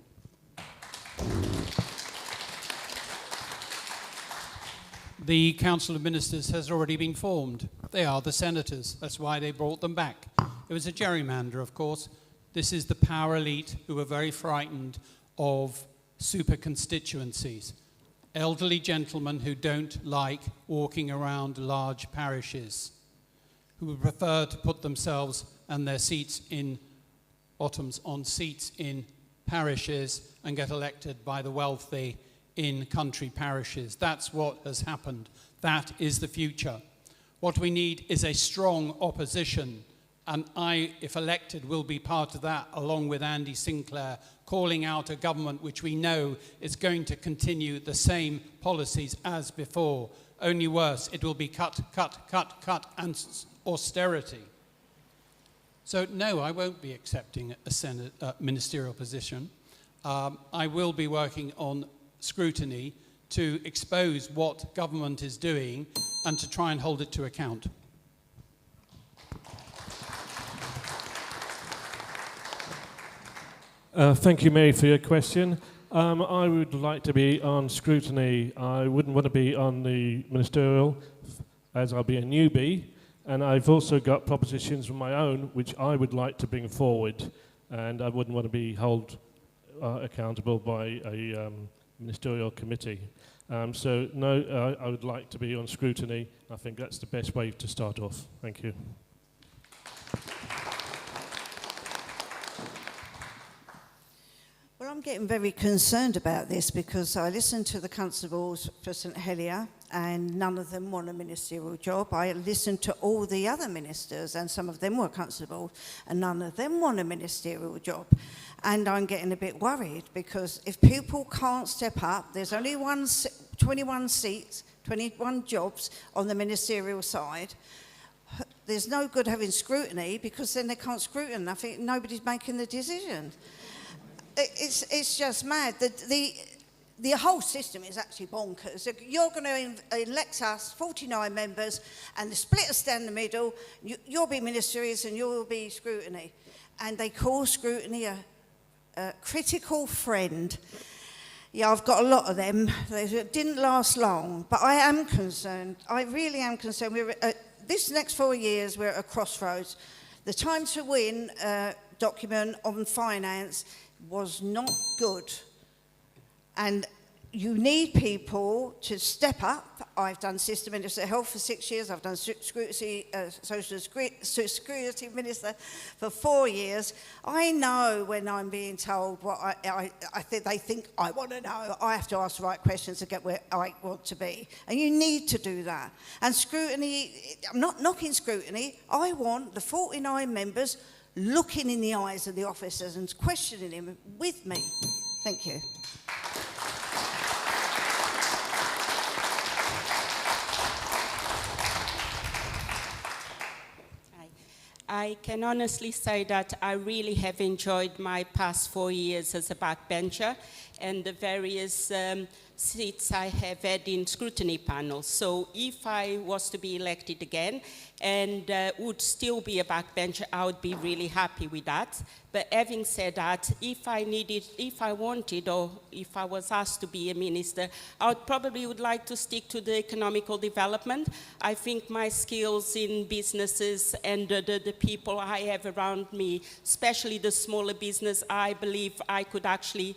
The Council of Ministers has already been formed. They are the senators. That's why they brought them back. It was a gerrymander, of course. This is the power elite who are very frightened of super constituencies. Elderly gentlemen who don't like walking around large parishes, who would prefer to put themselves and their seats in bottoms on seats in parishes and get elected by the wealthy in country parishes. That's what has happened. That is the future. What we need is a strong opposition, and I, if elected, will be part of that, along with Andy Sinclair, calling out a government which we know is going to continue the same policies as before. Only worse, it will be cut, and austerity. So no, I won't be accepting a ministerial position. I will be working on scrutiny to expose what government is doing and to try and hold it to account. Thank you, Mary, for your question. I would like to be on scrutiny. I wouldn't want to be on the ministerial, as I'll be a newbie. And I've also got propositions of my own, which I would like to bring forward. And I wouldn't want to be held accountable by a ministerial committee. So no, I would like to be on scrutiny. I think that's the best way to start off. Thank you. Well, I'm getting very concerned about this because I listened to the constables for St Helier and none of them want a ministerial job. I listened to all the other ministers and some of them were constables and none of them want a ministerial job. And I'm getting a bit worried because if people can't step up, there's only 21 seats, 21 jobs on the ministerial side. There's no good having scrutiny because then they can't scrutinate. I think nobody's making the decision. It's just mad. The whole system is actually bonkers. You're going to elect us, 49 members, and split us down the middle. You'll be ministers and you'll be scrutiny. And they call scrutiny a critical friend. Yeah, I've got a lot of them. They didn't last long, but I am concerned. I really am concerned. This next 4 years, we're at a crossroads. The Time to Win document on finance was not good. And you need people to step up. I've done System Minister of Health for 6 years. I've done Social Security Minister for 4 years. I know when I'm being told what they think I want to know. I have to ask the right questions to get where I want to be. And you need to do that. And scrutiny, I'm not knocking scrutiny. I want the 49 members looking in the eyes of the officers and questioning him with me. Thank you. I can honestly say that I really have enjoyed my past 4 years as a backbencher and the various seats I have had in scrutiny panels. So if I was to be elected again and would still be a backbencher, I would be really happy with that. But having said that, if I wanted or if I was asked to be a minister, I would like to stick to the economical development. I think my skills in businesses and the people I have around me, especially the smaller business, I believe I could actually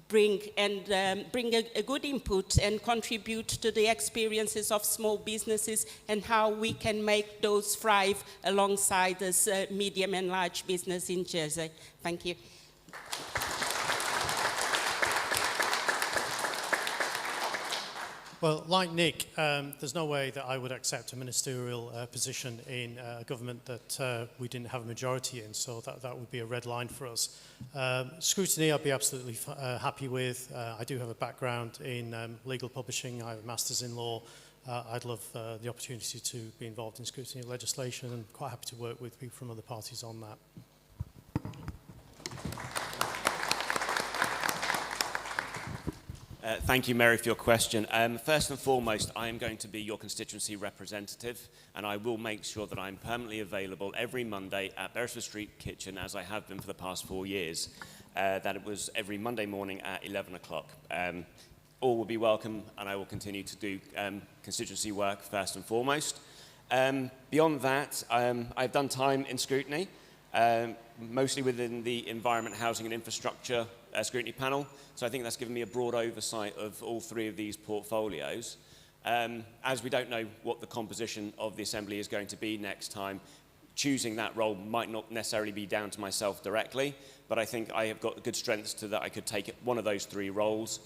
bring a good input and contribute to the experiences of small businesses and how we can make those thrive alongside as medium and large business in Jersey. Thank you. Well, like Nick, there's no way that I would accept a ministerial position in a government that we didn't have a majority in, so that would be a red line for us. Scrutiny I'd be absolutely happy with. I do have a background in legal publishing. I have a master's in law. I'd love the opportunity to be involved in scrutiny legislation and quite happy to work with people from other parties on that. Thank you, Mary, for your question. First and foremost, I am going to be your constituency representative, and I will make sure that I'm permanently available every Monday at Beresford Street Kitchen, as I have been for the past 4 years. That it was every Monday morning at 11 o'clock. All will be welcome, and I will continue to do constituency work first and foremost. Beyond that, I've done time in scrutiny, mostly within the environment, housing and infrastructure scrutiny panel. So I think that's given me a broad oversight of all three of these portfolios. As we don't know what the composition of the Assembly is going to be next time, choosing that role might not necessarily be down to myself directly, but I think I have got good strengths to that I could take one of those three roles.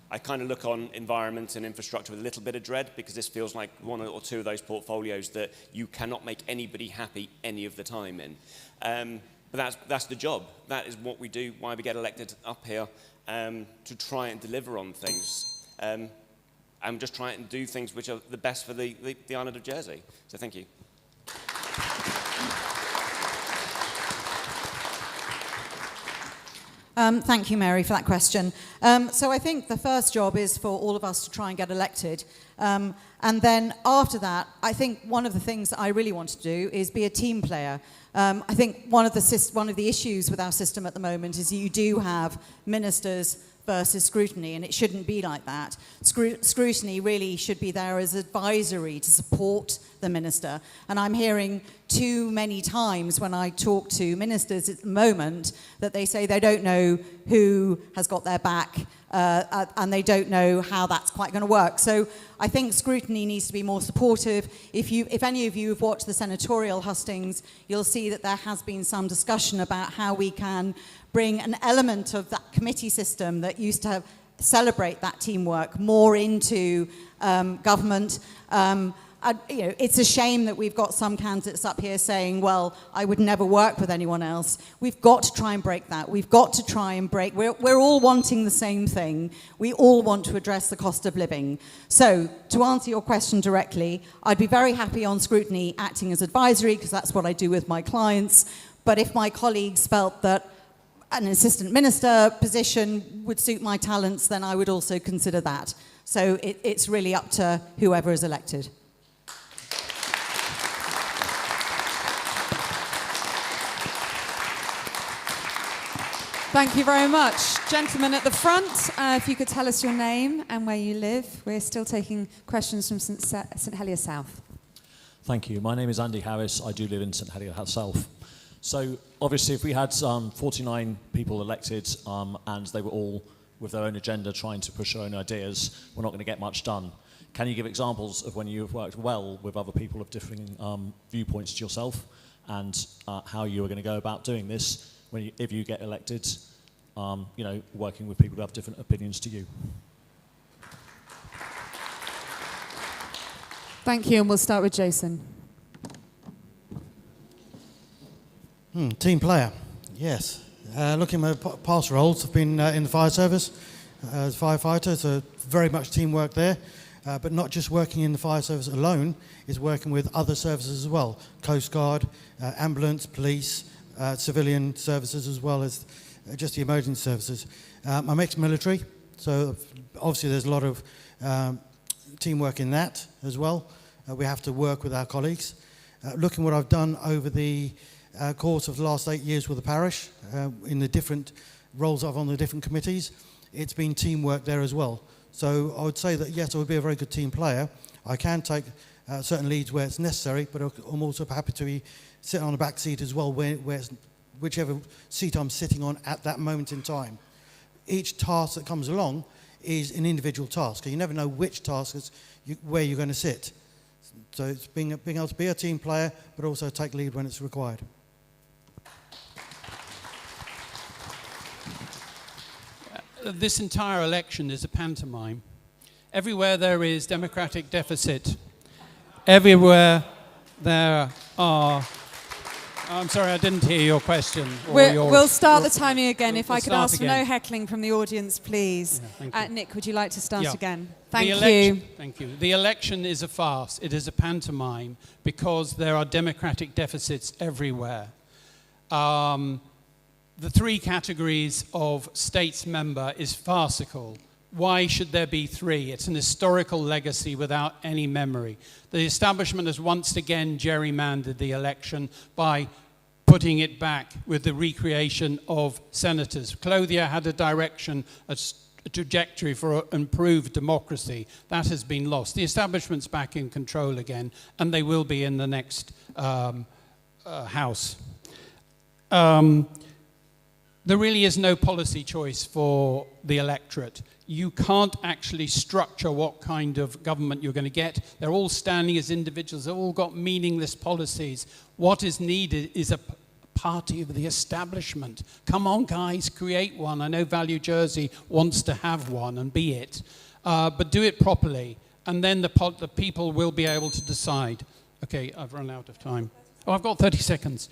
I kind of look on environment and infrastructure with a little bit of dread because this feels like one or two of those portfolios that you cannot make anybody happy any of the time in. But that's the job. That is what we do, why we get elected up here, to try and deliver on things. And just try and do things which are the best for the island of Jersey. So thank you. Thank you, Mary, for that question. So I think the first job is for all of us to try and get elected. And then after that, I think one of the things that I really want to do is be a team player. I think one of the issues with our system at the moment is you do have ministers versus scrutiny, and it shouldn't be like that. Scrutiny really should be there as advisory to support the minister. And I'm hearing too many times when I talk to ministers at the moment that they say they don't know who has got their back and they don't know how that's quite going to work. So I think scrutiny needs to be more supportive. If any of you have watched the senatorial hustings, you'll see that there has been some discussion about how we can bring an element of that committee system that used to celebrate that teamwork more into government. It's a shame that we've got some candidates up here saying, well, I would never work with anyone else. We've got to try and break that. We've got to try and break. We're all wanting the same thing. We all want to address the cost of living. So to answer your question directly, I'd be very happy on scrutiny acting as advisory, because that's what I do with my clients. But if my colleagues felt that an assistant minister position would suit my talents, then I would also consider that. So it's really up to whoever is elected. Thank you very much. Gentlemen at the front, if you could tell us your name and where you live. We're still taking questions from St Helier South. Thank you. My name is Andy Harris. I do live in St Helier South. So obviously if we had 49 people elected and they were all with their own agenda trying to push their own ideas, we're not going to get much done. Can you give examples of when you have worked well with other people of differing viewpoints to yourself, and how you are going to go about doing this if you get elected, working with people who have different opinions to you? Thank you, and we'll start with Jason. Team player, yes. Looking at my past roles, I've been in the fire service as a firefighter, so very much teamwork there. But not just working in the fire service alone, is working with other services as well. Coast Guard, ambulance, police, civilian services, as well as just the emergency services. I'm ex-military, so obviously there's a lot of teamwork in that as well. We have to work with our colleagues. Looking what I've done over the course of the last 8 years with the parish, in the different roles I've on the different committees, it's been teamwork there as well. So I would say that yes, I would be a very good team player. I can take certain leads where it's necessary, but I'm also happy to be sitting on the back seat as well, whichever seat I'm sitting on at that moment in time. Each task that comes along is an individual task. You never know which task is where you're going to sit. So it's being able to be a team player, but also take lead when it's required. This entire election is a pantomime. Everywhere there is democratic deficit, everywhere there are... I'm sorry, I didn't hear your question. We'll start the timing again. If I could ask for no heckling from the audience, please. Yeah, Nick, would you like to start again? Thank you. Thank you. The election is a farce. It is a pantomime because there are democratic deficits everywhere. The three categories of states member is farcical. Why should there be three? It's an historical legacy without any memory. The establishment has once again gerrymandered the election by putting it back with the recreation of senators. Clothier had a direction, a trajectory for improved democracy. That has been lost. The establishment's back in control again, and they will be in the next House. There really is no policy choice for the electorate. You can't actually structure what kind of government you're going to get. They're all standing as individuals. They've all got meaningless policies. What is needed is a party of the establishment. Come on, guys, create one. I know Value Jersey wants to have one, and be it. But do it properly, and then the people will be able to decide. Okay, I've run out of time. Oh, I've got 30 seconds.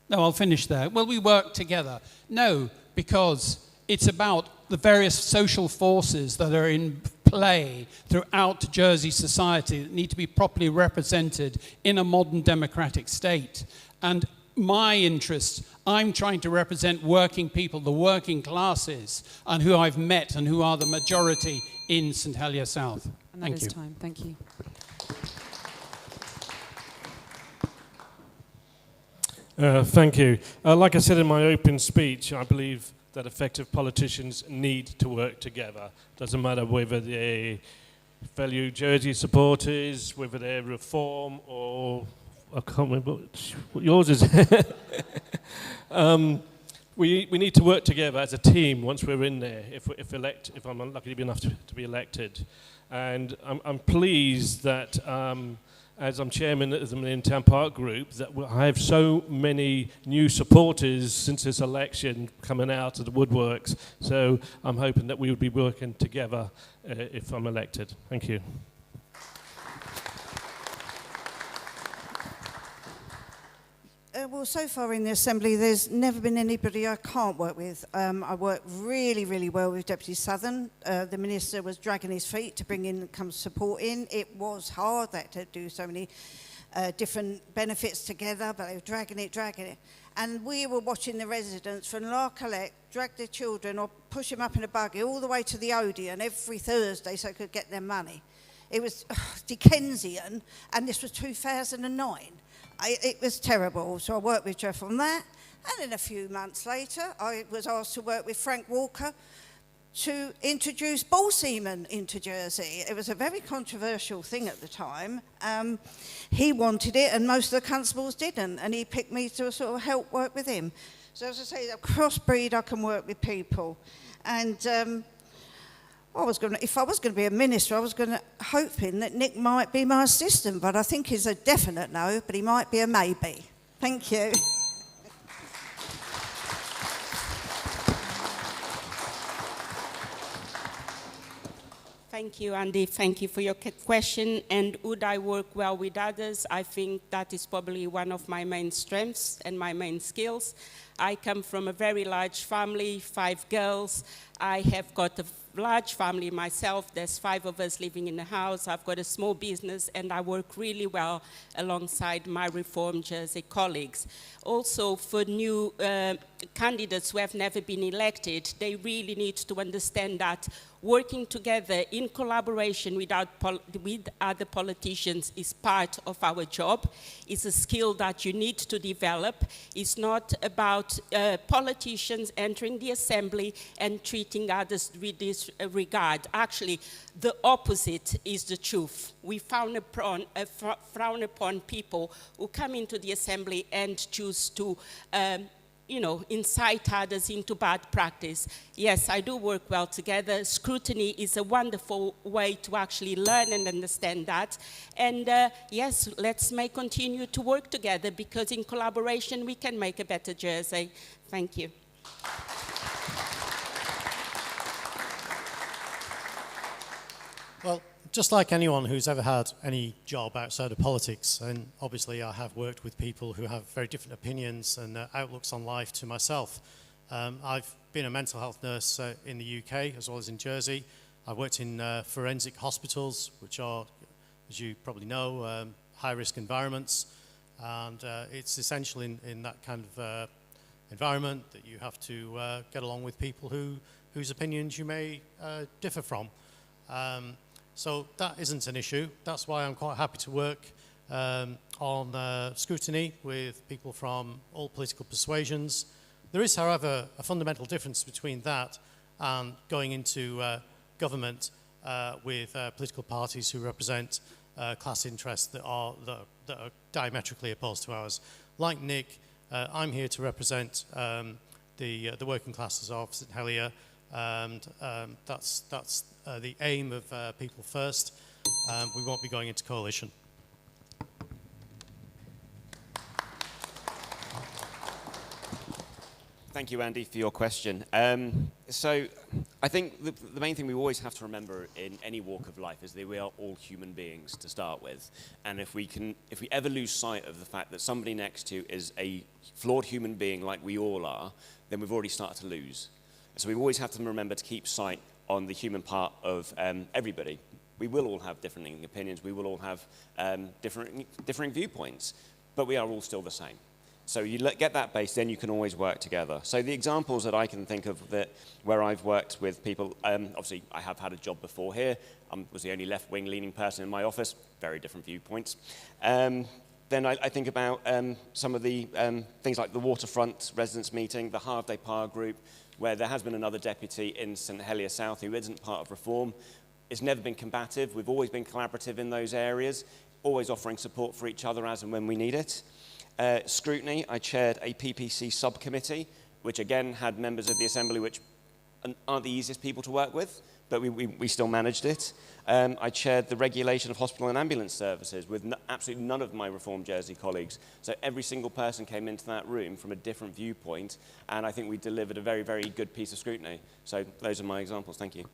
No, I'll finish there. Will we work together? No, because it's about the various social forces that are in play throughout Jersey society that need to be properly represented in a modern democratic state. And my interest, I'm trying to represent working people, the working classes, and who I've met and who are the majority in St Helier South. And that is time. Thank you. Thank you. Like I said in my open speech, I believe that effective politicians need to work together. Doesn't matter whether they're fellow Jersey supporters, whether they're Reform or I can't remember what yours is. We need to work together as a team once we're in there. If I'm lucky to be enough to be elected, and I'm pleased that. As I'm chairman of the Millennium Town Park Group, that I have so many new supporters since this election coming out of the woodworks. So I'm hoping that we would be working together if I'm elected. Thank you. Well, so far in the Assembly, there's never been anybody I can't work with. I work really, really well with Deputy Southern. The Minister was dragging his feet to bring in support in. It was hard that to do so many different benefits together, but they were dragging it. And we were watching the residents from La Collect drag their children or push them up in a buggy all the way to the Odeon every Thursday so they could get their money. It was Dickensian, and this was 2009. It was terrible, so I worked with Jeff on that. And then a few months later, I was asked to work with Frank Walker to introduce ball seamen into Jersey. It was a very controversial thing at the time. He wanted it, and most of the constables didn't, and he picked me to sort of help work with him. So as I say, a crossbreed, I can work with people. And if I was going to be a minister, I was hoping that Nick might be my assistant, but I think he's a definite no, but he might be a maybe. Thank you. Thank you, Andy. Thank you for your question. And would I work well with others? I think that is probably one of my main strengths and my main skills. I come from a very large family, 5 girls. I have got a large family myself. There's 5 of us living in the house. I've got a small business, and I work really well alongside my Reform Jersey colleagues. Also, for new candidates who have never been elected, they really need to understand that working together in collaboration with other politicians is part of our job. It's a skill that you need to develop. It's not about politicians entering the assembly and treating others with disregard. Actually, the opposite is the truth. We frown upon people who come into the assembly and choose to incite others into bad practice. Yes, I do work well together. Scrutiny is a wonderful way to actually learn and understand that. And yes, let's continue to work together, because in collaboration we can make a better Jersey. Thank you. Well, just like anyone who's ever had any job outside of politics, and obviously I have worked with people who have very different opinions and outlooks on life to myself. I've been a mental health nurse in the UK as well as in Jersey. I've worked in forensic hospitals, which are, as you probably know, high-risk environments. And it's essential in that kind of environment that you have to get along with people whose opinions you may differ from. So that isn't an issue. That's why I'm quite happy to work on scrutiny with people from all political persuasions. There is, however, a fundamental difference between that and going into government with political parties who represent class interests that are diametrically opposed to ours. Like Nick, I'm here to represent the working classes of St Helier, and that's the aim of People First. We won't be going into coalition. Thank you, Andy, for your question. So I think the main thing we always have to remember in any walk of life is that we are all human beings to start with. And if we ever lose sight of the fact that somebody next to you is a flawed human being like we all are, then we've already started to lose. So we always have to remember to keep sight on the human part of everybody. We will all have different opinions. We will all have differing viewpoints, but we are all still the same. So you get that base, then you can always work together. So the examples that I can think of where I've worked with people, obviously I have had a job before here. I was the only left-wing leaning person in my office, very different viewpoints. Then I think about some of the things like the Waterfront Residents Meeting, the Half Day Power Group, where there has been another deputy in St Helier South who isn't part of Reform. It's never been combative. We've always been collaborative in those areas, always offering support for each other as and when we need it. Scrutiny, I chaired a PPC subcommittee, which again had members of the Assembly which aren't the easiest people to work with, but we still managed it. I chaired the regulation of hospital and ambulance services with absolutely none of my Reform Jersey colleagues. So every single person came into that room from a different viewpoint, and I think we delivered a very, very good piece of scrutiny. So those are my examples. Thank you.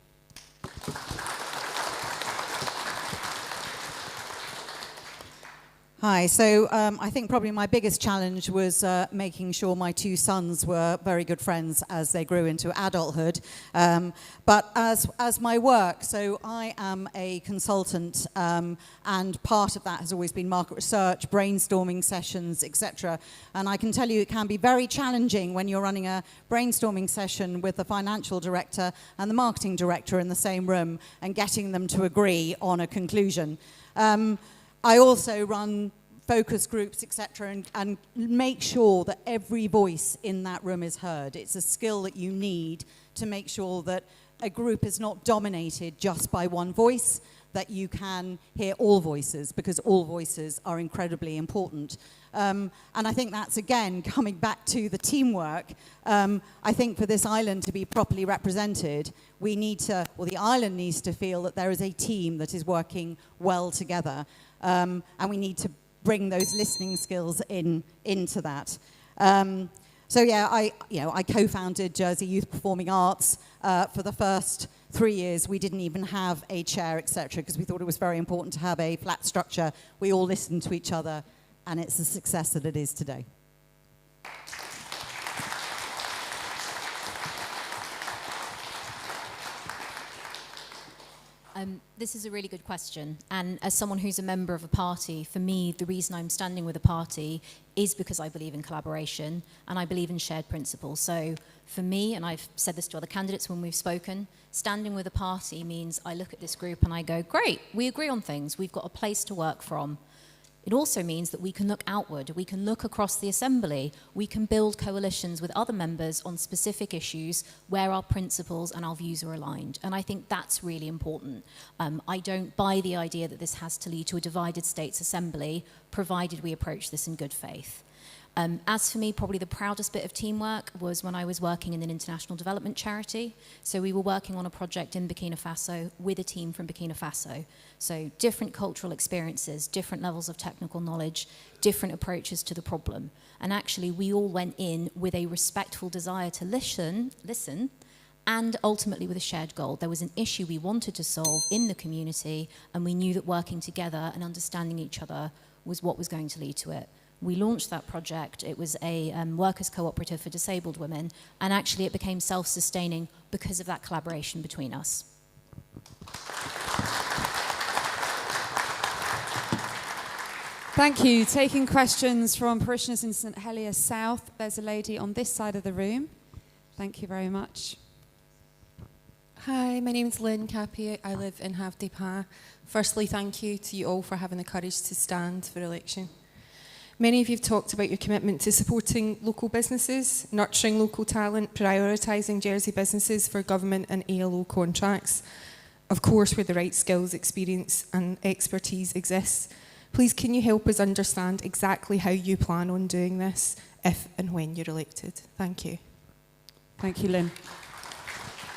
Hi, so I think probably my biggest challenge was making sure my two sons were very good friends as they grew into adulthood. But as my work, so I am a consultant, and part of that has always been market research, brainstorming sessions, etc. And I can tell you it can be very challenging when you're running a brainstorming session with the financial director and the marketing director in the same room and getting them to agree on a conclusion. I also run focus groups, etc., and make sure that every voice in that room is heard. It's a skill that you need to make sure that a group is not dominated just by one voice, that you can hear all voices, because all voices are incredibly important. And I think that's, again, coming back to the teamwork. I think for this island to be properly represented, we need to, or the island needs to feel that there is a team that is working well together. And we need to bring those listening skills into that. So yeah, I co-founded Jersey Youth Performing Arts. For the first 3 years, we didn't even have a chair, etc., because we thought it was very important to have a flat structure. We all listened to each other, and it's the success that it is today. This is a really good question, and as someone who's a member of a party, for me, the reason I'm standing with a party is because I believe in collaboration and I believe in shared principles. So for me, and I've said this to other candidates when we've spoken, standing with a party means I look at this group and I go, great, we agree on things, we've got a place to work from. It also means that we can look outward, we can look across the Assembly, we can build coalitions with other members on specific issues where our principles and our views are aligned. And I think that's really important. I don't buy the idea that this has to lead to a divided States Assembly, provided we approach this in good faith. As for me, probably the proudest bit of teamwork was when I was working in an international development charity. So we were working on a project in Burkina Faso with a team from Burkina Faso. So different cultural experiences, different levels of technical knowledge, different approaches to the problem. And actually, we all went in with a respectful desire to listen, and ultimately with a shared goal. There was an issue we wanted to solve in the community, and we knew that working together and understanding each other was what was going to lead to it. We launched that project. It was a workers' cooperative for disabled women, and actually it became self-sustaining because of that collaboration between us. Thank you. Taking questions from parishioners in St Helier South. There's a lady on this side of the room. Thank you very much. Hi, my name is Lynn Cappy. I live in Havdepa. Firstly, thank you to you all for having the courage to stand for election. Many of you have talked about your commitment to supporting local businesses, nurturing local talent, prioritising Jersey businesses for government and ALO contracts, of course where the right skills, experience and expertise exists. Please can you help us understand exactly how you plan on doing this if and when you're elected? Thank you. Thank you, Lynn.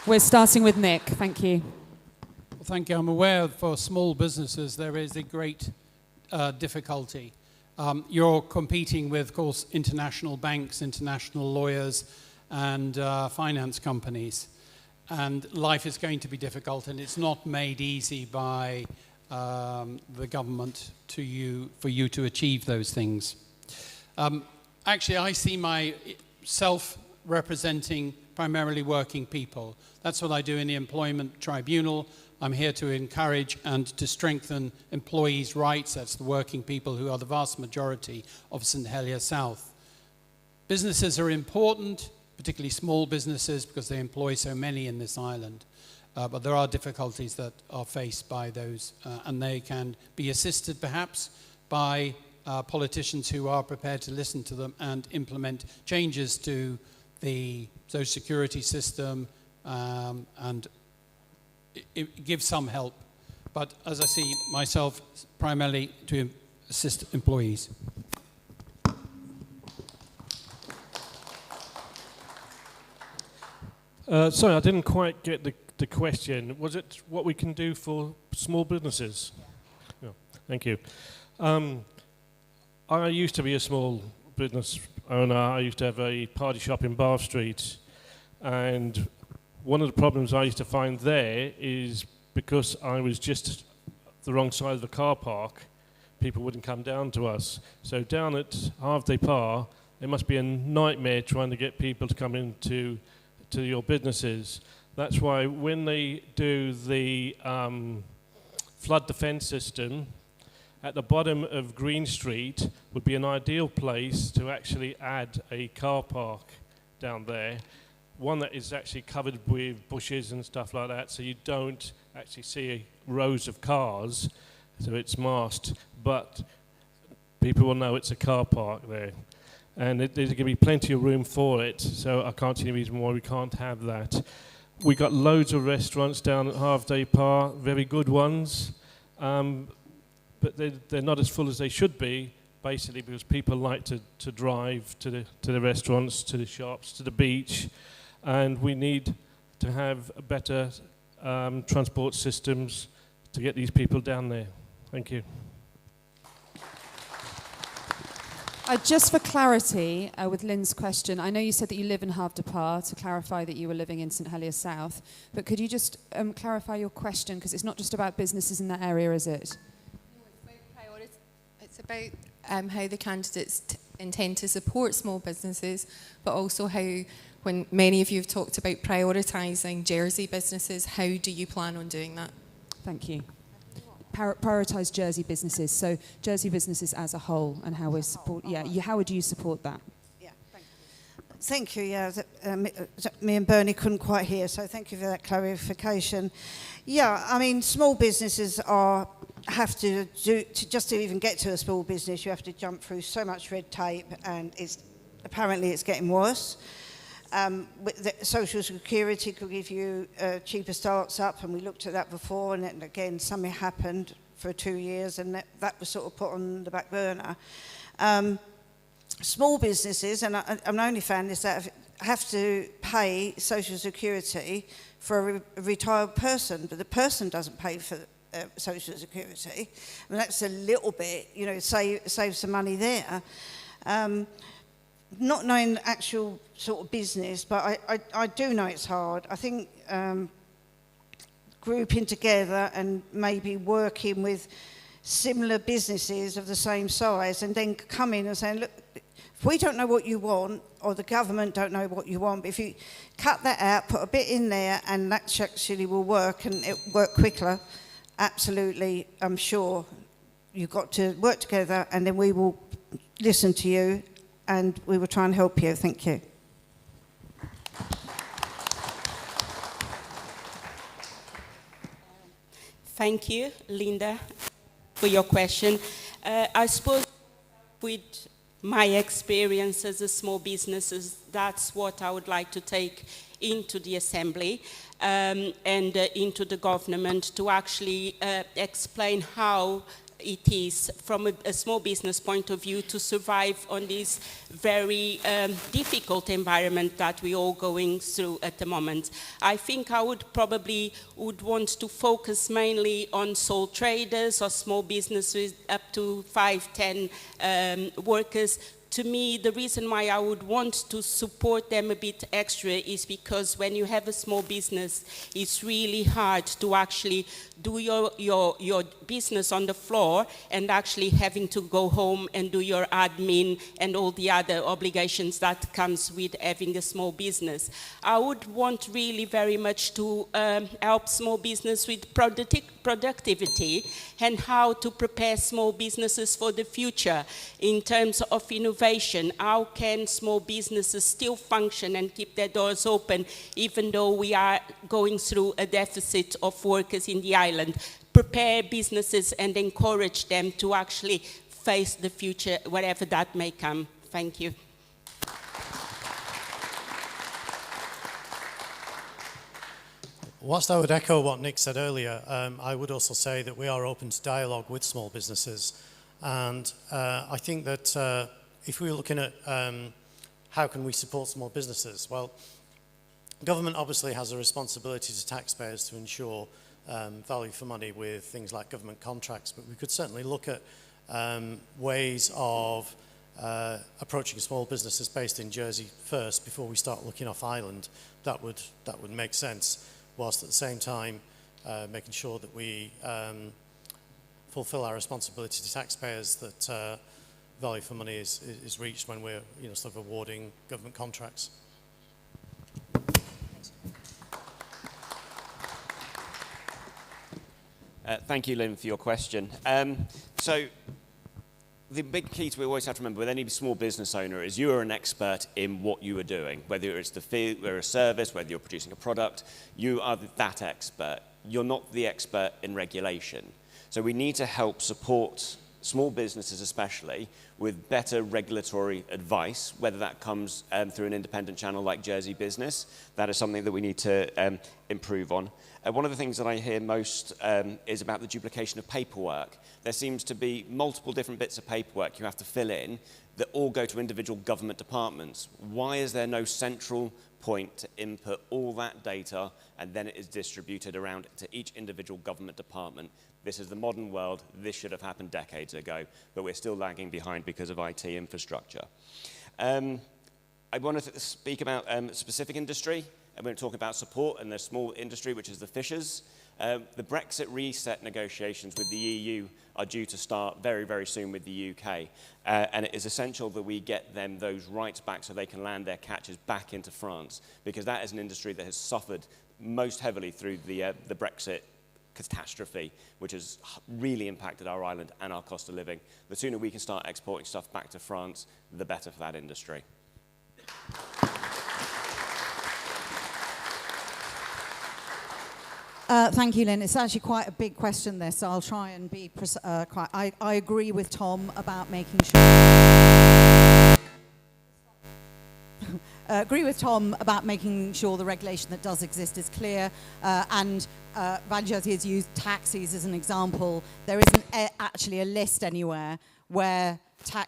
We're starting with Nick. Thank you. Well, thank you. I'm aware for small businesses there is a great difficulty. You're competing with, of course, international banks, international lawyers, and finance companies. And life is going to be difficult, and it's not made easy by the government for you to achieve those things. Actually, I see myself representing primarily working people. That's what I do in the Employment Tribunal. I'm here to encourage and to strengthen employees' rights. That's the working people who are the vast majority of St Helier South. Businesses are important, particularly small businesses, because they employ so many in this island. But there are difficulties that are faced by those, and they can be assisted perhaps by politicians who are prepared to listen to them and implement changes to the social security system and give some help. But as I see myself, primarily to assist employees. Sorry, I didn't quite get the question. Was it what we can do for small businesses? Yeah, thank you. I used to be a small business owner. I used to have a party shop in Bath Street, and one of the problems I used to find there is because I was just the wrong side of the car park, people wouldn't come down to us. So down at Halfday Par, it must be a nightmare trying to get people to come into your businesses. That's why when they do the flood defence system, at the bottom of Green Street would be an ideal place to actually add a car park down there, one that is actually covered with bushes and stuff like that, so you don't actually see rows of cars, so it's masked, but people will know it's a car park there. And there's going to be plenty of room for it, so I can't see any reason why we can't have that. We've got loads of restaurants down at Halfday Par, very good ones, but they're not as full as they should be, basically because people like to drive to the restaurants, to the shops, to the beach, and we need to have better transport systems to get these people down there. Thank you. Just for clarity, with Lynn's question, I know you said that you live in Halfday Par, to clarify that you were living in St Helier South, but could you just clarify your question, because it's not just about businesses in that area, is it? It's about how the candidates intend to support small businesses, but also how, when many of you have talked about prioritising Jersey businesses, how do you plan on doing that? Thank you. Prioritise Jersey businesses, so Jersey businesses as a whole, and how we support. Yeah, how would you support that? Yeah, thank you. Yeah, me and Bernie couldn't quite hear, so thank you for that clarification. Yeah, I mean, small businesses have to just to even get to a small business, you have to jump through so much red tape, and apparently it's getting worse. With the Social Security could give you cheaper starts up, and we looked at that before, and then again something happened for 2 years, and that was sort of put on the back burner. Small businesses, and I'm only found this, that have to pay Social Security for a retired person, but the person doesn't pay for Social Security. I mean, that's a little bit, save some money there. Not knowing the actual sort of business, but I do know it's hard. I think grouping together and maybe working with similar businesses of the same size, and then come in and saying, look, if we don't know what you want, or the government don't know what you want, but if you cut that out, put a bit in there, and that actually will work, and it work quicker, absolutely, I'm sure you've got to work together, and then we will listen to you, and we will try and help you. Thank you. Thank you, Linda, for your question. I suppose with my experience as a small business, that's what I would like to take into the Assembly and into the government, to actually explain how it is, from a small business point of view, to survive on this very difficult environment that we're all going through at the moment. I think I would want to focus mainly on sole traders or small businesses up to 5-10 workers. To me, the reason why I would want to support them a bit extra is because when you have a small business, it's really hard to actually do your business on the floor and actually having to go home and do your admin and all the other obligations that comes with having a small business. I would want really very much to help small business with productivity and how to prepare small businesses for the future in terms of innovation. How can small businesses still function and keep their doors open even though we are going through a deficit of workers in the island? Prepare businesses and encourage them to actually face the future, whatever that may come. Thank you. Whilst I would echo what Nick said earlier, I would also say that we are open to dialogue with small businesses. And I think that if we were looking at how can we support small businesses, well, government obviously has a responsibility to taxpayers to ensure value for money with things like government contracts, but we could certainly look at ways of approaching small businesses based in Jersey first before we start looking off island. That would make sense, whilst at the same time making sure that we fulfill our responsibility to taxpayers, that value for money is reached when we're sort of awarding government contracts. Thank you, Lynn, for your question. So the big key to we always have to remember with any small business owner is you are an expert in what you are doing, whether it's the field or a service, whether you're producing a product, you are that expert. You're not the expert in regulation. So we need to help support small businesses especially with better regulatory advice, whether that comes through an independent channel like Jersey Business. That is something that we need to improve on. One of the things that I hear most is about the duplication of paperwork. There seems to be multiple different bits of paperwork you have to fill in that all go to individual government departments. Why is there no central point to input all that data and then it is distributed around to each individual government department? This is the modern world. This should have happened decades ago, but we're still lagging behind because of IT infrastructure. I want to speak about a specific industry. I'm going to talk about support and the small industry, which is the fishers. The Brexit reset negotiations with the EU are due to start very, very soon with the UK. And it is essential that we get them those rights back so they can land their catches back into France, because that is an industry that has suffered most heavily through the Brexit catastrophe, which has really impacted our island and our cost of living. The sooner we can start exporting stuff back to France, the better for that industry. Thank you, Lynn. It's actually quite a big question, this, so I'll try and be quite... I agree with Tom about making sure... the regulation that does exist is clear, and Van Jersey has used taxis as an example. There isn't actually a list anywhere where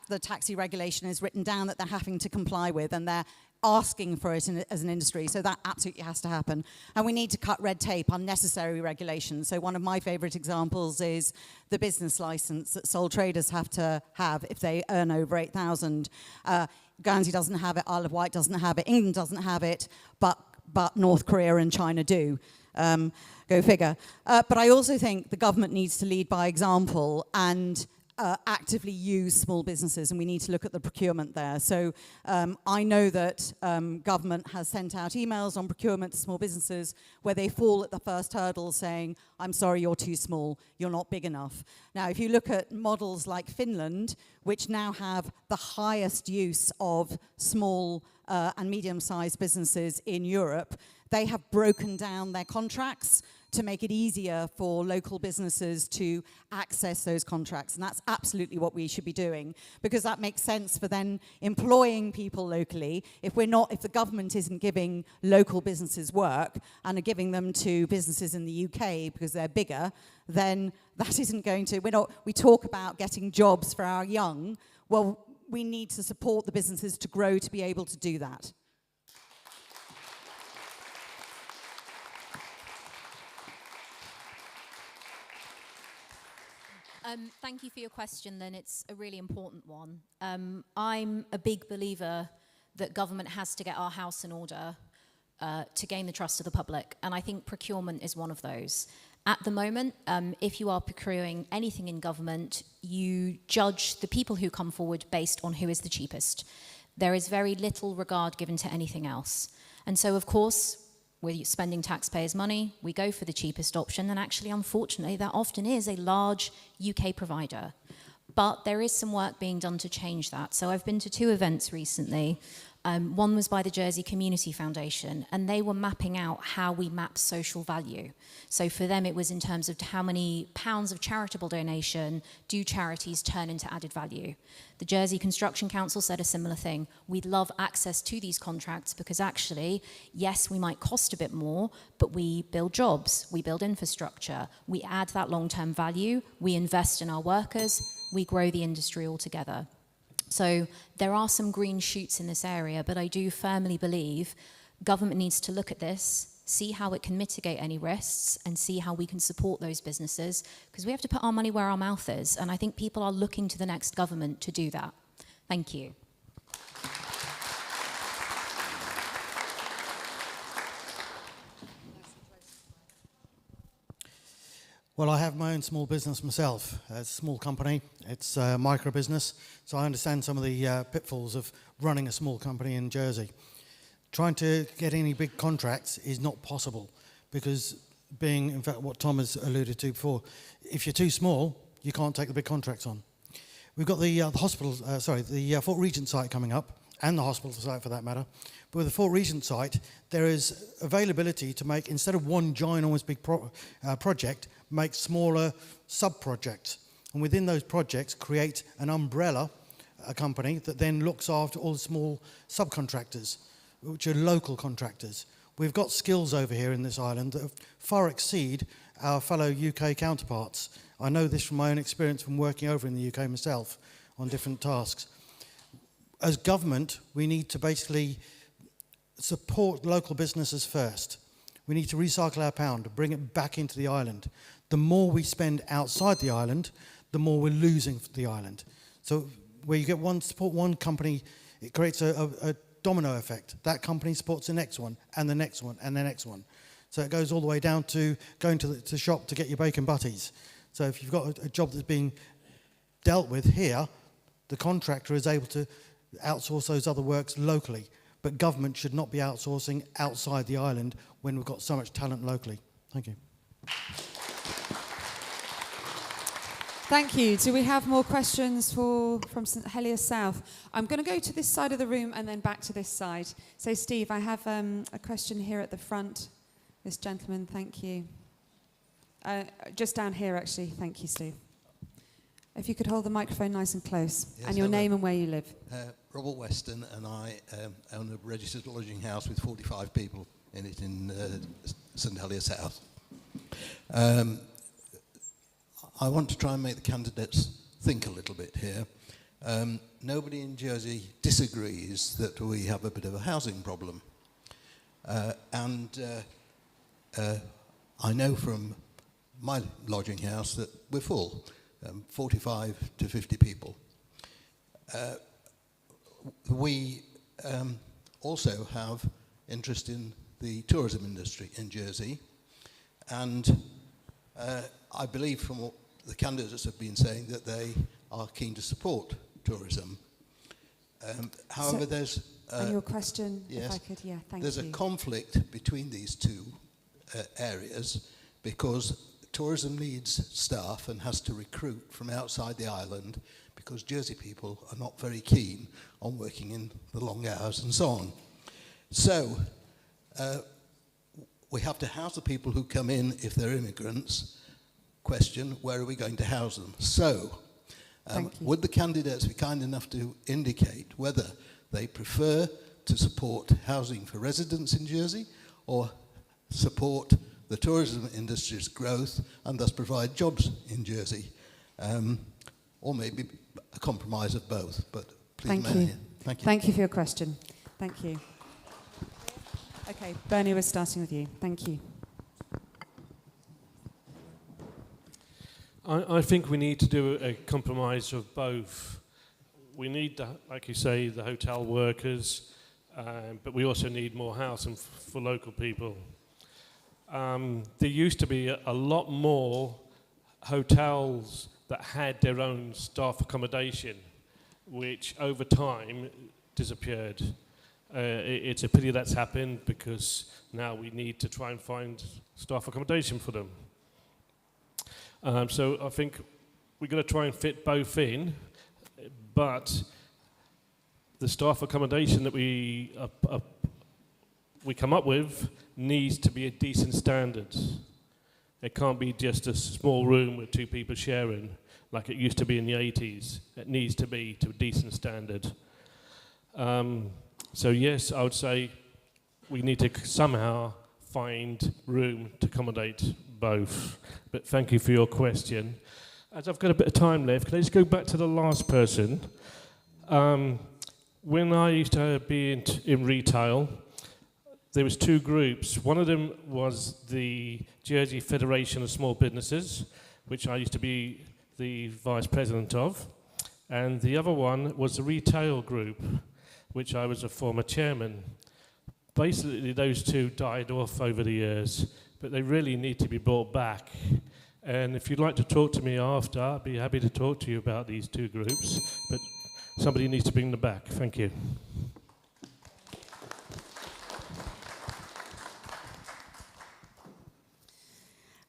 the taxi regulation is written down that they're having to comply with, and they're asking for it as an industry, so that absolutely has to happen. And we need to cut red tape, unnecessary regulations. So one of my favourite examples is the business licence that sole traders have to have if they earn over 8,000. Guernsey doesn't have it, Isle of Wight doesn't have it, England doesn't have it, but North Korea and China do. Go figure. But I also think the government needs to lead by example and actively use small businesses, and we need to look at the procurement there. So I know that government has sent out emails on procurement to small businesses where they fall at the first hurdle saying, I'm sorry, you're too small, you're not big enough. Now, if you look at models like Finland, which now have the highest use of small and medium-sized businesses in Europe, they have broken down their contracts to make it easier for local businesses to access those contracts. And that's absolutely what we should be doing, because that makes sense for then employing people locally. If the government isn't giving local businesses work and are giving them to businesses in the UK because they're bigger, then that isn't going to, we talk about getting jobs for our young. Well, we need to support the businesses to grow to be able to do that. Thank you for your question, Lynn. It's a really important one. I'm a big believer that government has to get our house in order to gain the trust of the public, and I think procurement is one of those. At the moment, if you are procuring anything in government, you judge the people who come forward based on who is the cheapest. There is very little regard given to anything else. And so, of course, we're spending taxpayers' money, we go for the cheapest option, and actually, unfortunately, that often is a large UK provider. But there is some work being done to change that. So I've been to 2 events recently. One was by the Jersey Community Foundation, and they were mapping out how we map social value. So for them, it was in terms of how many pounds of charitable donation do charities turn into added value. The Jersey Construction Council said a similar thing. We'd love access to these contracts because actually, yes, we might cost a bit more, but we build jobs, we build infrastructure, we add that long-term value, we invest in our workers, we grow the industry altogether. So there are some green shoots in this area, but I do firmly believe government needs to look at this, see how it can mitigate any risks, and see how we can support those businesses, because we have to put our money where our mouth is, and I think people are looking to the next government to do that. Thank you. Well, I have my own small business myself. It's a small company. It's a micro business, so I understand some of the pitfalls of running a small company in Jersey. Trying to get any big contracts is not possible because being, in fact, what Tom has alluded to before, if you're too small, you can't take the big contracts on. We've got the Fort Regent site coming up, and the hospital site for that matter. But with the Fort Regent site, there is availability to make, instead of one ginormous big project, make smaller sub-projects. And within those projects, create an umbrella, a company that then looks after all the small subcontractors, which are local contractors. We've got skills over here in this island that far exceed our fellow UK counterparts. I know this from my own experience from working over in the UK myself on different tasks. As government, we need to basically support local businesses first. We need to recycle our pound, bring it back into the island. The more we spend outside the island, the more we're losing for the island. So where you get support one company, it creates a domino effect. That company supports the next one, and the next one, and the next one. So it goes all the way down to going to the shop to get your bacon butties. So if you've got a job that's being dealt with here, the contractor is able to outsource those other works locally. But government should not be outsourcing outside the island when we've got so much talent locally. Thank you. Thank you. Do we have more questions from Helier South? I'm going to go to this side of the room and then back to this side. So, Steve, I have a question here at the front. This gentleman, thank you. Just down here, actually. Thank you, Steve. If you could hold the microphone nice and close. Yes, and your name and where you live. Robert Weston, and I own a registered lodging house with 45 people in it in St Helier South. I want to try and make the candidates think a little bit here. Nobody in Jersey disagrees that we have a bit of a housing problem. And I know from my lodging house that we're full, 45 to 50 people. We also have interest in the tourism industry in Jersey, and I believe from what the candidates have been saying that they are keen to support tourism. However, So, there's... and your question, yes, if I could, yeah, thank there's you. a conflict between these two areas because tourism needs staff and has to recruit from outside the island because Jersey people are not very keen on working in the long hours and so on. So we have to house the people who come in if they're immigrants. Question, where are we going to house them? So would the candidates be kind enough to indicate whether they prefer to support housing for residents in Jersey or support the tourism industry's growth and thus provide jobs in Jersey? Or maybe a compromise of both, but please. Thank you. Thank you. Thank you for your question. Thank you. Okay, Bernie, we're starting with you. Thank you. I think we need to do a compromise of both. We need, like you say, the hotel workers, but we also need more housing for local people. There used to be a lot more hotels that had their own staff accommodation, which over time disappeared. It's a pity that's happened because now we need to try and find staff accommodation for them. So I think we're going to try and fit both in, but the staff accommodation that we come up with needs to be a decent standard. It can't be just a small room with 2 people sharing like it used to be in the 80s. It needs to be to a decent standard. So yes, I would say we need to somehow find room to accommodate both. But thank you for your question. As I've got a bit of time left, can I just go back to the last person? When I used to be in retail, there was 2 groups. One of them was the Jersey Federation of Small Businesses, which I used to be the vice president of. And the other one was the retail group, which I was a former chairman. Basically, those 2 died off over the years, but they really need to be brought back. And if you'd like to talk to me after, I'd be happy to talk to you about these 2 groups, but somebody needs to bring them back. Thank you.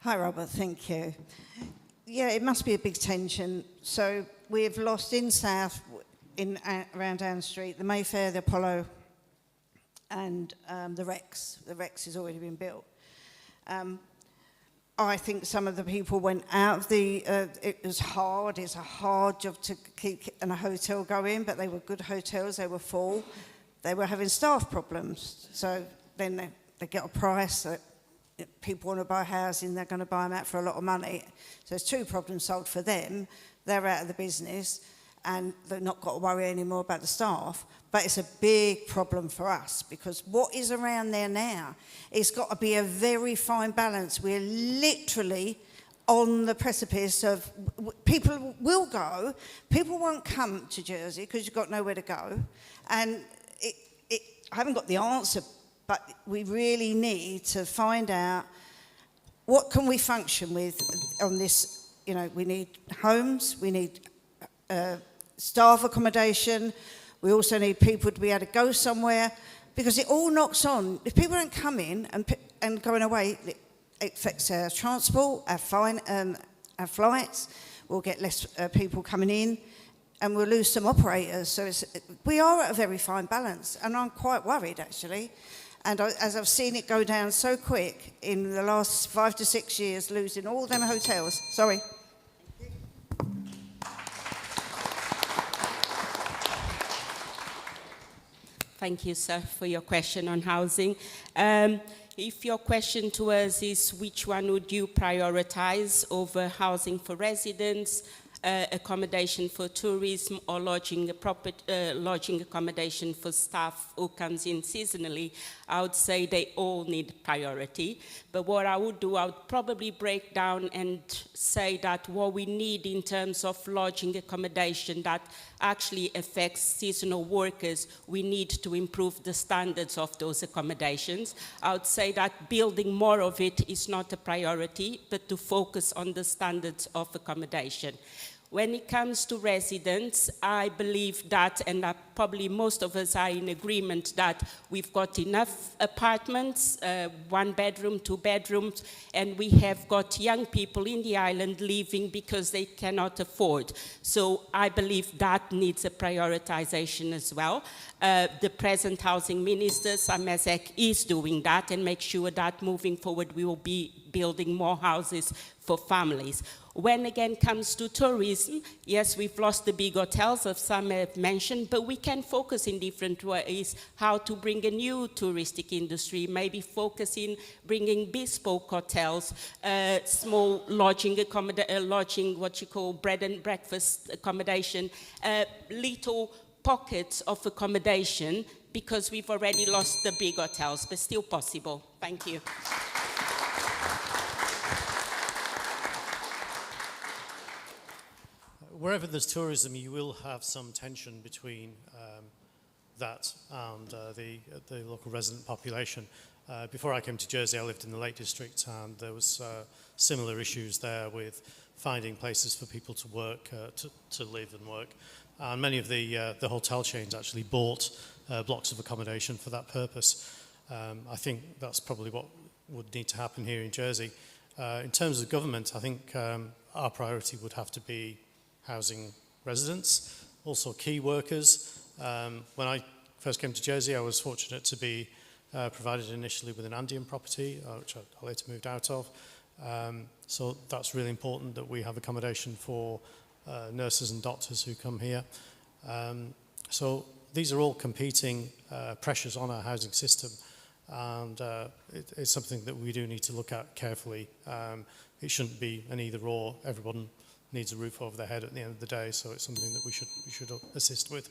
Hi, Robert. Thank you. Yeah, it must be a big tension. So we've lost in South, around Ann Street, the Mayfair, the Apollo, and the Rex. The Rex has already been built. I think some of the people went out of the... it was hard. It's a hard job to keep a hotel going, but they were good hotels. They were full. They were having staff problems. So then they get a price that people want to buy housing, they're going to buy them out for a lot of money. So there's 2 problems solved for them. They're out of the business and they've not got to worry anymore about the staff. But it's a big problem for us because what is around there now, it's got to be a very fine balance. We're literally on the precipice of people will go, people won't come to Jersey because you've got nowhere to go. And I haven't got the answer, but we really need to find out what can we function with on this. You know, we need homes, we need staff accommodation, we also need people to be able to go somewhere, because it all knocks on. If people don't come in and going away, it affects our transport, our flights, we'll get less people coming in, and we'll lose some operators. So we are at a very fine balance, and I'm quite worried, actually. And as I've seen it go down so quick in the last 5 to 6 years, losing all them hotels. Sorry. Thank you, sir, for your question on housing. If your question to us is which one would you prioritize over housing for residents, accommodation for tourism, or lodging accommodation for staff who comes in seasonally, I would say they all need priority. But what I would do, I would probably break down and say that what we need in terms of lodging accommodation that actually affects seasonal workers, we need to improve the standards of those accommodations. I would say that building more of it is not a priority, but to focus on the standards of accommodation. When it comes to residents, I believe that, and probably most of us are in agreement that we've got enough apartments, 1 bedroom, 2 bedrooms, and we have got young people in the island living because they cannot afford. So I believe that needs a prioritization as well. The present housing minister, Sam Mezek, is doing that and make sure that moving forward we will be building more houses for families. When again comes to tourism, yes, we've lost the big hotels, as some have mentioned, but we can focus in different ways how to bring a new touristic industry, maybe focus in bringing bespoke hotels, small lodging, what you call bread and breakfast accommodation, little pockets of accommodation, because we've already lost the big hotels, but still possible. Thank you. Wherever there's tourism, you will have some tension between that and the local resident population. Before I came to Jersey, I lived in the Lake District, and there was similar issues there with finding places for people to work, to live and work. And many of the hotel chains actually bought blocks of accommodation for that purpose. I think that's probably what would need to happen here in Jersey. In terms of government, I think our priority would have to be housing residents, also key workers, When I first came to Jersey, I was fortunate to be provided initially with an Andean property, which I later moved out of. So that's really important that we have accommodation for nurses and doctors who come here. So these are all competing pressures on our housing system, and it's something that we do need to look at carefully. It shouldn't be an either or. Everyone needs a roof over their head at the end of the day, so it's something that we should assist with.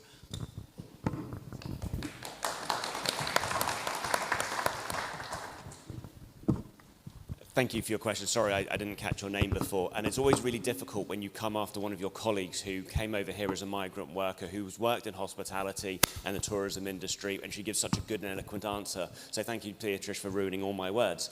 Thank you for your question. Sorry, I didn't catch your name before. And it's always really difficult when you come after one of your colleagues who came over here as a migrant worker, who's worked in hospitality and the tourism industry, and she gives such a good and eloquent answer. So thank you, Beatrice, for ruining all my words.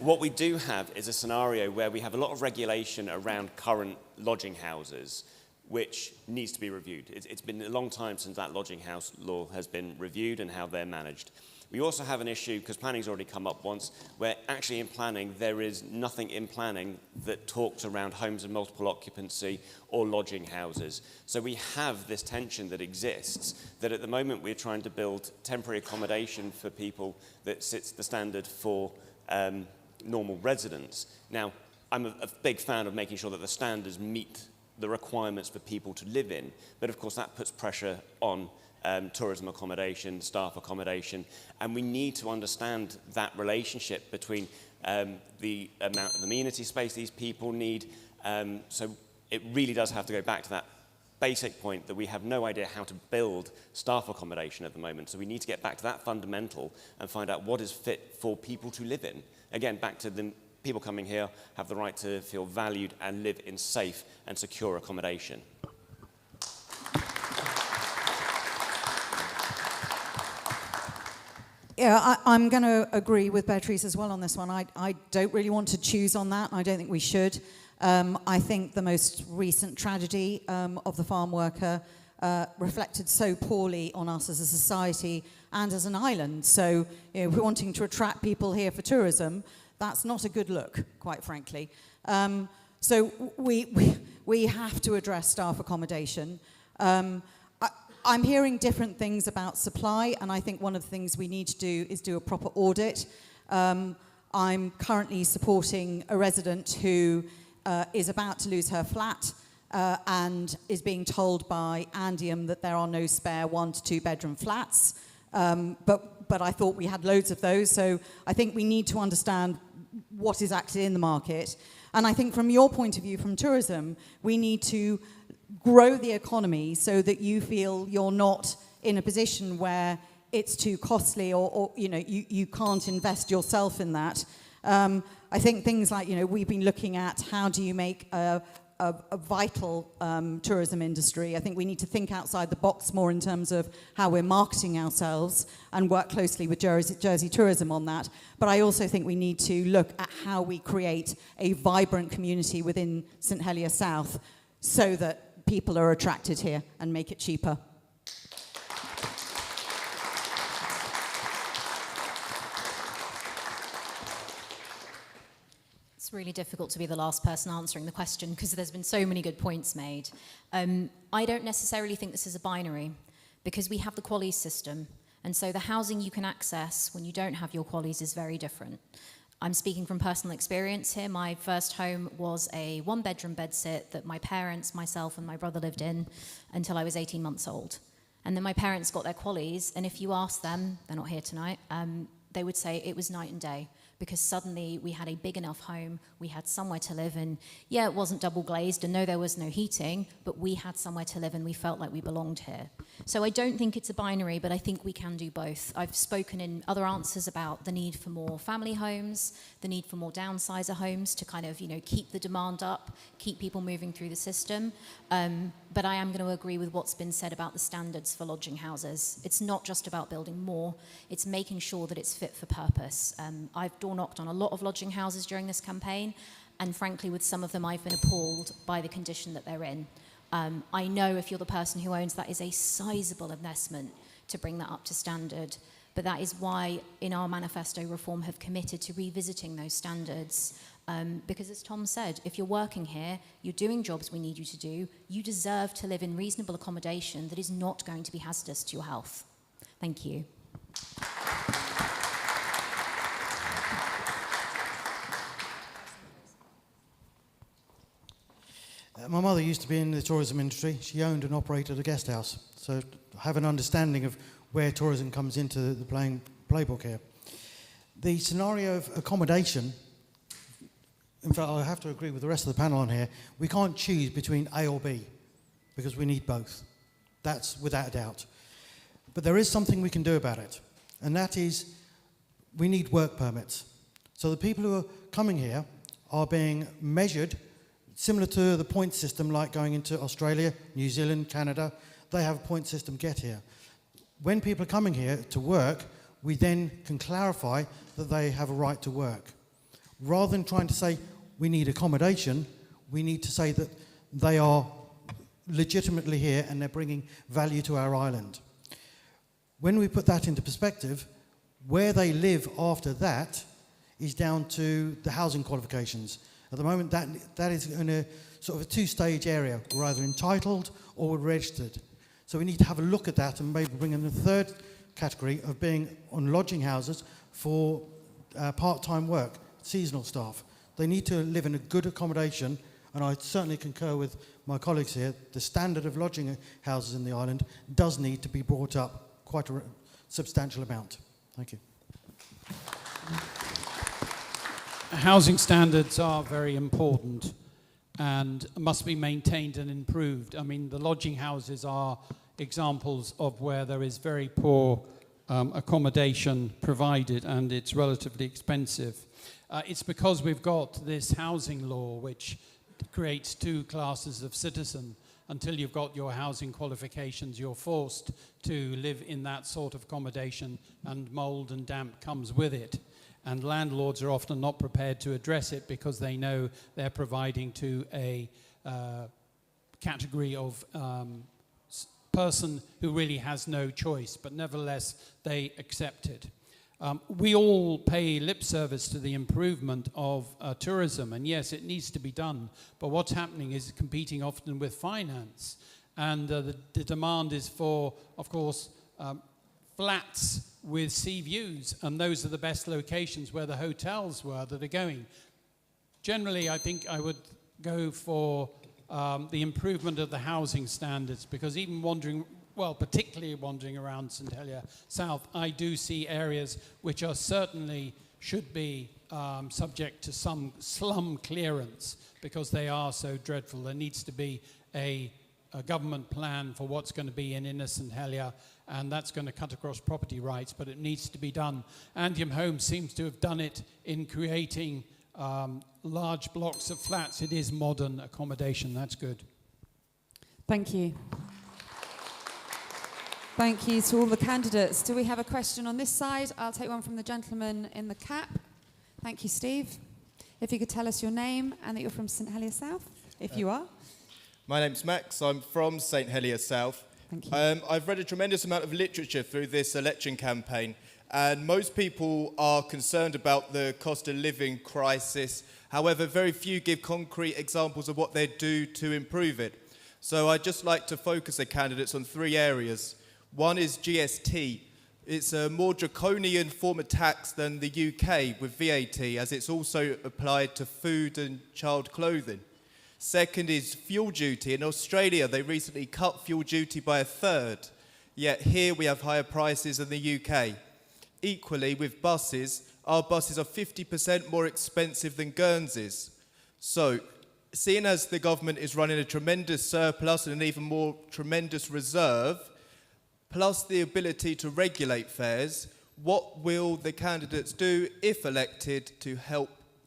What we do have is a scenario where we have a lot of regulation around current lodging houses, which needs to be reviewed. It's been a long time since that lodging house law has been reviewed and how they're managed. We also have an issue, because planning's already come up once, where actually in planning, there is nothing in planning that talks around homes of multiple occupancy or lodging houses. So we have this tension that exists, that at the moment we're trying to build temporary accommodation for people that sits the standard for normal residents. Now, I'm a big fan of making sure that the standards meet the requirements for people to live in, but of course that puts pressure on tourism accommodation, staff accommodation, and we need to understand that relationship between the amount of amenity space these people need. So it really does have to go back to that basic point that we have no idea how to build staff accommodation at the moment. So we need to get back to that fundamental and find out what is fit for people to live in. Again, back to the people coming here have the right to feel valued and live in safe and secure accommodation. Yeah, I'm going to agree with Beatrice as well on this one. I don't really want to choose on that. I don't think we should. I think the most recent tragedy of the farm worker reflected so poorly on us as a society and as an island. So, you know, we're wanting to attract people here for tourism. That's not a good look, quite frankly. So we have to address staff accommodation. I'm hearing different things about supply, and I think one of the things we need to do is do a proper audit. I'm currently supporting a resident who is about to lose her flat and is being told by Andium that there are no spare 1 to 2 bedroom flats. But I thought we had loads of those, so I think we need to understand what is actually in the market. And I think from your point of view, from tourism, we need to grow the economy so that you feel you're not in a position where it's too costly or you know, you can't invest yourself in that. I think things like, you know, we've been looking at how do you make a vital tourism industry. I think we need to think outside the box more in terms of how we're marketing ourselves and work closely with Jersey Tourism on that. But I also think we need to look at how we create a vibrant community within St Helier South so that people are attracted here and make it cheaper. It's really difficult to be the last person answering the question because there's been so many good points made. I don't necessarily think this is a binary because we have the QALYs system, and so the housing you can access when you don't have your QALYs is very different. I'm speaking from personal experience here. My first home was a 1-bedroom bedsit that my parents, myself, and my brother lived in until I was 18 months old. And then my parents got their QALYs, and if you ask them, they're not here tonight, they would say it was night and day because suddenly we had a big enough home, we had somewhere to live, and yeah, it wasn't double glazed, and no, there was no heating, but we had somewhere to live and we felt like we belonged here. So I don't think it's a binary, but I think we can do both. I've spoken in other answers about the need for more family homes, the need for more downsizer homes to kind of, you know, keep the demand up, keep people moving through the system. But I am going to agree with what's been said about the standards for lodging houses. It's not just about building more, it's making sure that it's fit for purpose. I've door knocked on a lot of lodging houses during this campaign, and frankly with some of them I've been appalled by the condition that they're in. I know if you're the person who owns that is a sizable investment to bring that up to standard, but that is why in our manifesto reform have committed to revisiting those standards Because as Tom said, if you're working here, you're doing jobs we need you to do, you deserve to live in reasonable accommodation that is not going to be hazardous to your health. Thank you. My mother used to be in the tourism industry. She owned and operated a guest house. So I have an understanding of where tourism comes into the playbook here. The scenario of accommodation, in fact, I have to agree with the rest of the panel on here. We can't choose between A or B because we need both. That's without a doubt. But there is something we can do about it, and that is we need work permits. So the people who are coming here are being measured similar to the point system like going into Australia, New Zealand, Canada. They have a point system get here. When people are coming here to work, we then can clarify that they have a right to work. Rather than trying to say we need accommodation, we need to say that they are legitimately here and they're bringing value to our island. When we put that into perspective, where they live after that is down to the housing qualifications. At the moment, that is in a sort of a two-stage area. We're either entitled or we're registered. So we need to have a look at that and maybe bring in the third category of being on lodging houses for part-time work, seasonal staff. They need to live in a good accommodation, and I certainly concur with my colleagues here. The standard of lodging houses in the island does need to be brought up quite a substantial amount. Thank you. Housing standards are very important and must be maintained and improved. I mean, the lodging houses are examples of where there is very poor accommodation provided and it's relatively expensive. It's because we've got this housing law which creates two classes of citizen. Until you've got your housing qualifications, you're forced to live in that sort of accommodation, and mould and damp comes with it. And landlords are often not prepared to address it because they know they're providing to a category of person who really has no choice, but nevertheless they accept it. We all pay lip service to the improvement of tourism, and yes, it needs to be done, but what's happening is competing often with finance, and the demand is for, of course, flats with sea views, and those are the best locations where the hotels were that are going. Generally, I think I would go for the improvement of the housing standards, because even particularly wandering around St Helier South, I do see areas which are certainly should be subject to some slum clearance because they are so dreadful. There needs to be a government plan for what's going to be in inner St Helier, and that's going to cut across property rights, but it needs to be done. Andium Homes seems to have done it in creating large blocks of flats. It is modern accommodation. That's good. Thank you. Thank you to all the candidates. Do we have a question on this side? I'll take one from the gentleman in the cap. Thank you, Steve. If you could tell us your name and that you're from St Helier South, if you are. My name's Max. I'm from St Helier South. Thank you. I've read a tremendous amount of literature through this election campaign, and most people are concerned about the cost of living crisis. However, very few give concrete examples of what they do to improve it. So I'd just like to focus the candidates on three areas. One is GST. It's a more draconian form of tax than the UK with VAT, as it's also applied to food and child clothing. Second is fuel duty. In Australia, they recently cut fuel duty by 1/3, yet here we have higher prices than the UK. Equally, with buses, our buses are 50% more expensive than Guernsey's. So, seeing as the government is running a tremendous surplus and an even more tremendous reserve, plus the ability to regulate fares, what will the candidates do, if elected, to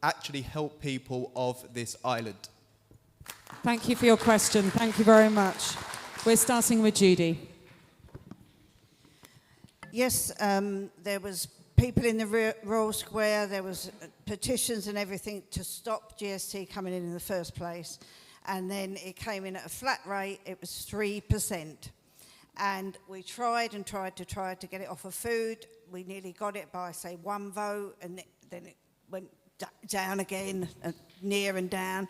actually help people of this island? Thank you for your question. Thank you very much. We're starting with Judy. Yes, there was people in the Royal Square, there was petitions and everything to stop GST coming in the first place. And then it came in at a flat rate, it was 3%. And we tried to get it off of food. We nearly got it by, say, one vote, and then it went down again, near and down.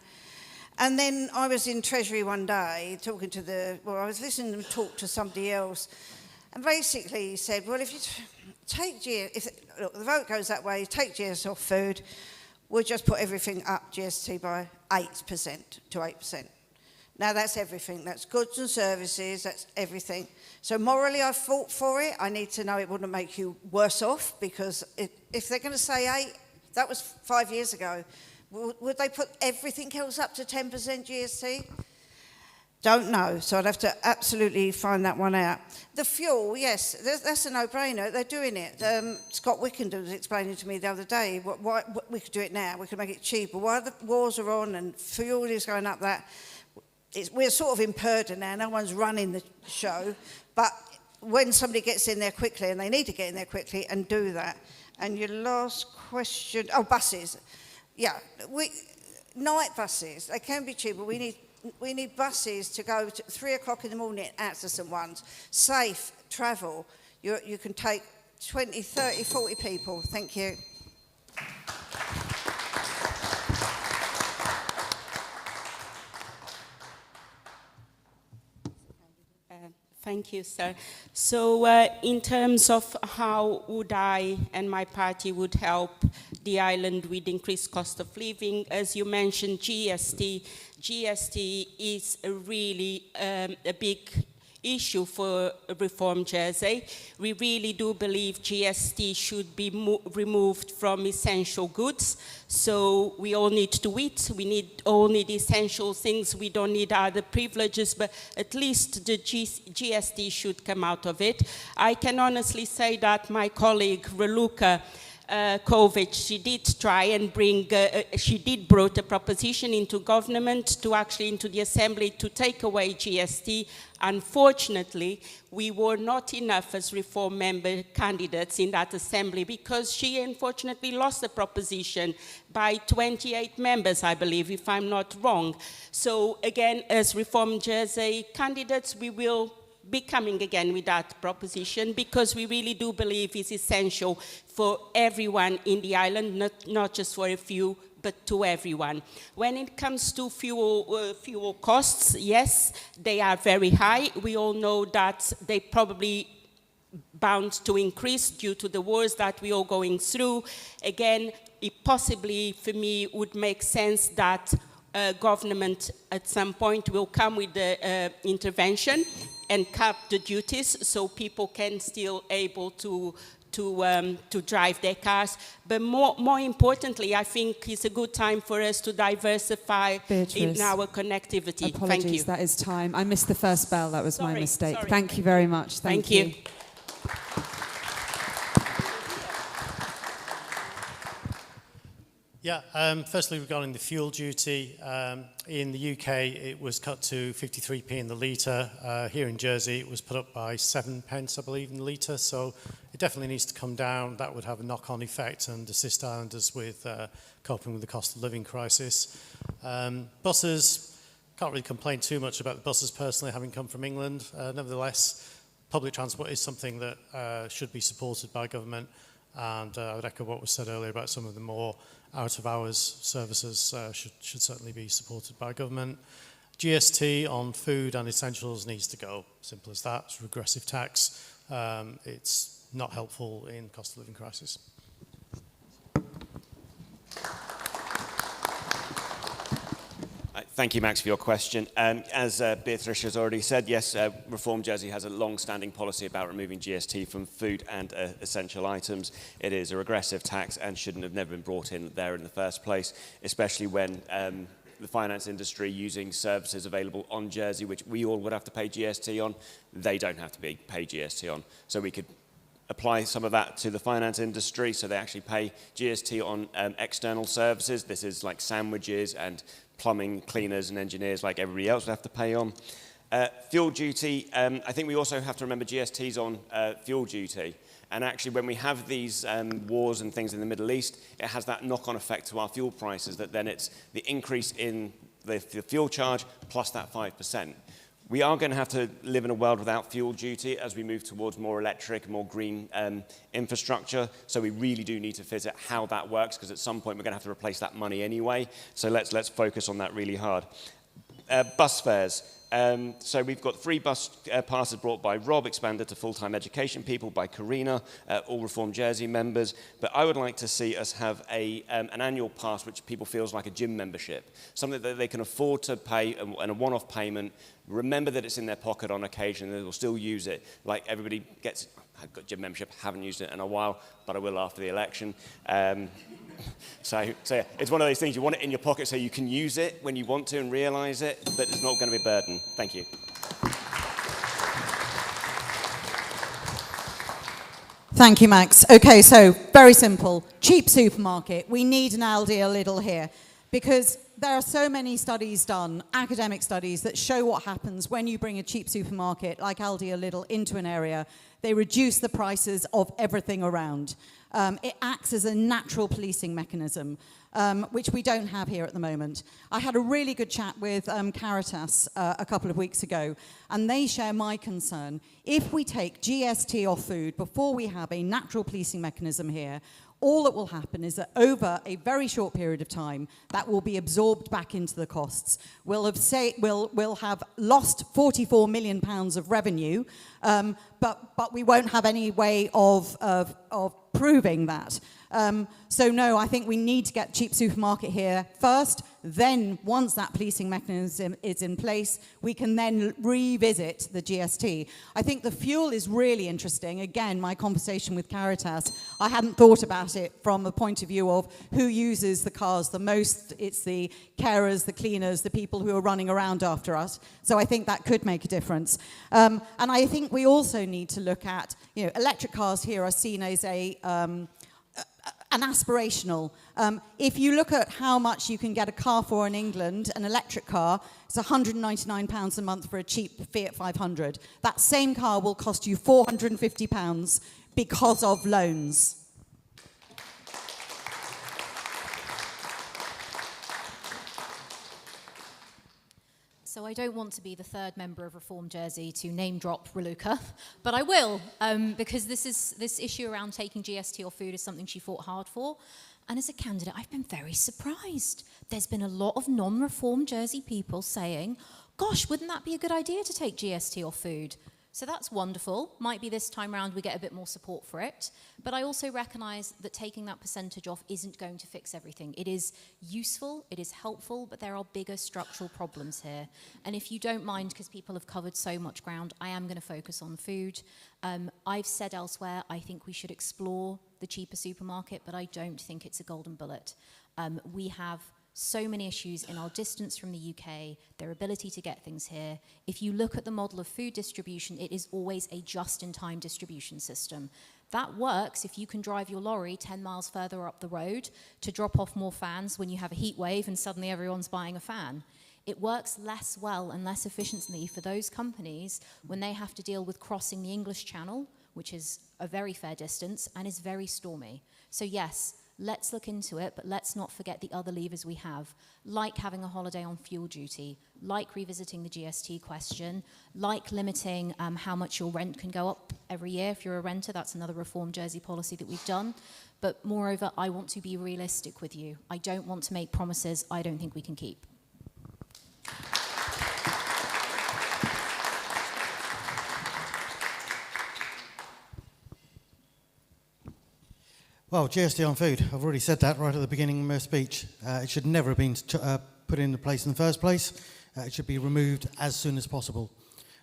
And then I was in Treasury one day talking to I was listening to them talk to somebody else. And basically he said, well, if you look, the vote goes that way, take GST off food, we'll just put everything up GST by 8% to 8%. Now that's everything, that's goods and services, that's everything. So morally I fought for it. I need to know it wouldn't make you worse off, because if they're going to say 8, that was 5 years ago. Would they put everything else up to 10% GST? Don't know, so I'd have to absolutely find that one out. The fuel, yes, that's a no-brainer. They're doing it. Scott Wickenden was explaining to me the other day why we could do it now. We could make it cheaper. While the wars are on and fuel is going up, we're sort of in purdah now. No one's running the show. But when somebody gets in there quickly, and they need to get in there quickly and do that. And your last question, buses. Yeah, night buses, they can be cheaper. We need buses to go to 3 o'clock in the morning out to St. One's. Safe travel. You can take 20, 30, 40 people. Thank you. Thank you, sir. So in terms of how would I and my party would help the island with increased cost of living, as you mentioned, GST is a really a big issue for Reform Jersey. We really do believe GST should be removed from essential goods. So we all need to eat. We all need essential things. We don't need other privileges, but at least the GST should come out of it. I can honestly say that my colleague Raluca Kovic, she did try and brought a proposition into government, into the assembly, to take away GST. Unfortunately, we were not enough as Reform member candidates in that assembly, because she unfortunately lost the proposition by 28 members, I believe, if I'm not wrong. So again, as Reform Jersey candidates, we will be coming again with that proposition, because we really do believe it's essential for everyone in the island, not just for a few, but to everyone. When it comes to fuel costs, yes, they are very high. We all know that they probably bound to increase due to the wars that we are going through. Again, it possibly, for me, would make sense that government at some point will come with the intervention and cap the duties, so people can still able to drive their cars. But more importantly, I think it's a good time for us to diversify in our connectivity. Apologies, Thank you. that is time. I missed the first bell, that was my mistake. Sorry. Thank you very much. Thank you. Yeah, firstly regarding the fuel duty, in the UK it was cut to 53p in the litre. Here in Jersey it was put up by 7 pence, I believe, in the litre, so it definitely needs to come down. That would have a knock-on effect and assist islanders with coping with the cost of living crisis. Buses, can't really complain too much about the buses personally, having come from England. Nevertheless, public transport is something that should be supported by government, and I would echo what was said earlier about some of the more out-of-hours services should certainly be supported by government. GST on food and essentials needs to go. Simple as that. It's regressive tax. It's not helpful in cost of living crisis. Thank you, Max, for your question. As Beatrice has already said, yes, Reform Jersey has a long-standing policy about removing GST from food and essential items. It is a regressive tax and shouldn't have never been brought in there in the first place, especially when the finance industry using services available on Jersey, which we all would have to pay GST on, they don't have to pay GST on. So we could apply some of that to the finance industry, so they actually pay GST on external services. This is like sandwiches and plumbing, cleaners and engineers like everybody else would have to pay on. Fuel duty, I think we also have to remember GST's on fuel duty. And actually when we have these wars and things in the Middle East, it has that knock-on effect to our fuel prices, that then it's the increase in the fuel charge plus that 5%. We are going to have to live in a world without fuel duty as we move towards more electric, more green infrastructure. So we really do need to visit how that works, because at some point we're going to have to replace that money anyway. So let's focus on that really hard. Bus fares. So we've got free bus passes brought by Rob, expanded to full-time education people by Karina, all Reform Jersey members. But I would like to see us have an annual pass which people feels like a gym membership, something that they can afford to pay and a one-off payment. Remember that it's in their pocket on occasion, and they will still use it. Like everybody gets, I've got gym membership, haven't used it in a while, but I will after the election. So yeah, it's one of those things, you want it in your pocket so you can use it when you want to and realise it, but it's not going to be a burden. Thank you. Thank you, Max. Okay, so very simple. Cheap supermarket. We need an Aldi a little here, because there are so many studies done, academic studies, that show what happens when you bring a cheap supermarket like Aldi a little into an area. They reduce the prices of everything around. It acts as a natural policing mechanism, which we don't have here at the moment. I had a really good chat with Caritas a couple of weeks ago, and they share my concern. If we take GST off food before we have a natural policing mechanism here, all that will happen is that over a very short period of time, that will be absorbed back into the costs. We'll have lost £44 million of revenue, but we won't have any way of proving that. So no, I think we need to get cheap supermarket here first. Then, once that policing mechanism is in place, we can then revisit the GST. I think the fuel is really interesting. Again, my conversation with Caritas, I hadn't thought about it from the point of view of who uses the cars the most. It's the carers, the cleaners, the people who are running around after us. So I think that could make a difference. And I think we also need to look at, electric cars here are seen as an aspirational. If you look at how much you can get a car for in England, an electric car, it's £199 a month for a cheap Fiat 500. That same car will cost you £450 because of loans. So I don't want to be the third member of Reform Jersey to name drop Raluca, but I will, because this issue around taking GST off food is something she fought hard for. And as a candidate, I've been very surprised. There's been a lot of non-Reform Jersey people saying, gosh, wouldn't that be a good idea to take GST off food? So that's wonderful. Might be this time round we get a bit more support for it. But I also recognise that taking that percentage off isn't going to fix everything. It is useful, it is helpful, but there are bigger structural problems here. And if you don't mind, because people have covered so much ground, I am going to focus on food. I've said elsewhere, I think we should explore the cheaper supermarket, but I don't think it's a golden bullet. We have so many issues in our distance from the UK, their ability to get things here. If you look at the model of food distribution, it is always a just-in-time distribution system. That works if you can drive your lorry 10 miles further up the road to drop off more fans when you have a heat wave and suddenly everyone's buying a fan. It works less well and less efficiently for those companies when they have to deal with crossing the English Channel, which is a very fair distance and is very stormy. So yes, let's look into it, but let's not forget the other levers we have, like having a holiday on fuel duty, like revisiting the GST question, like limiting how much your rent can go up every year if you're a renter. That's another Reform Jersey policy that we've done. But moreover, I want to be realistic with you. I don't want to make promises I don't think we can keep. Well, GST on food, I've already said that right at the beginning of my speech. It should never have been put into place in the first place. It should be removed as soon as possible.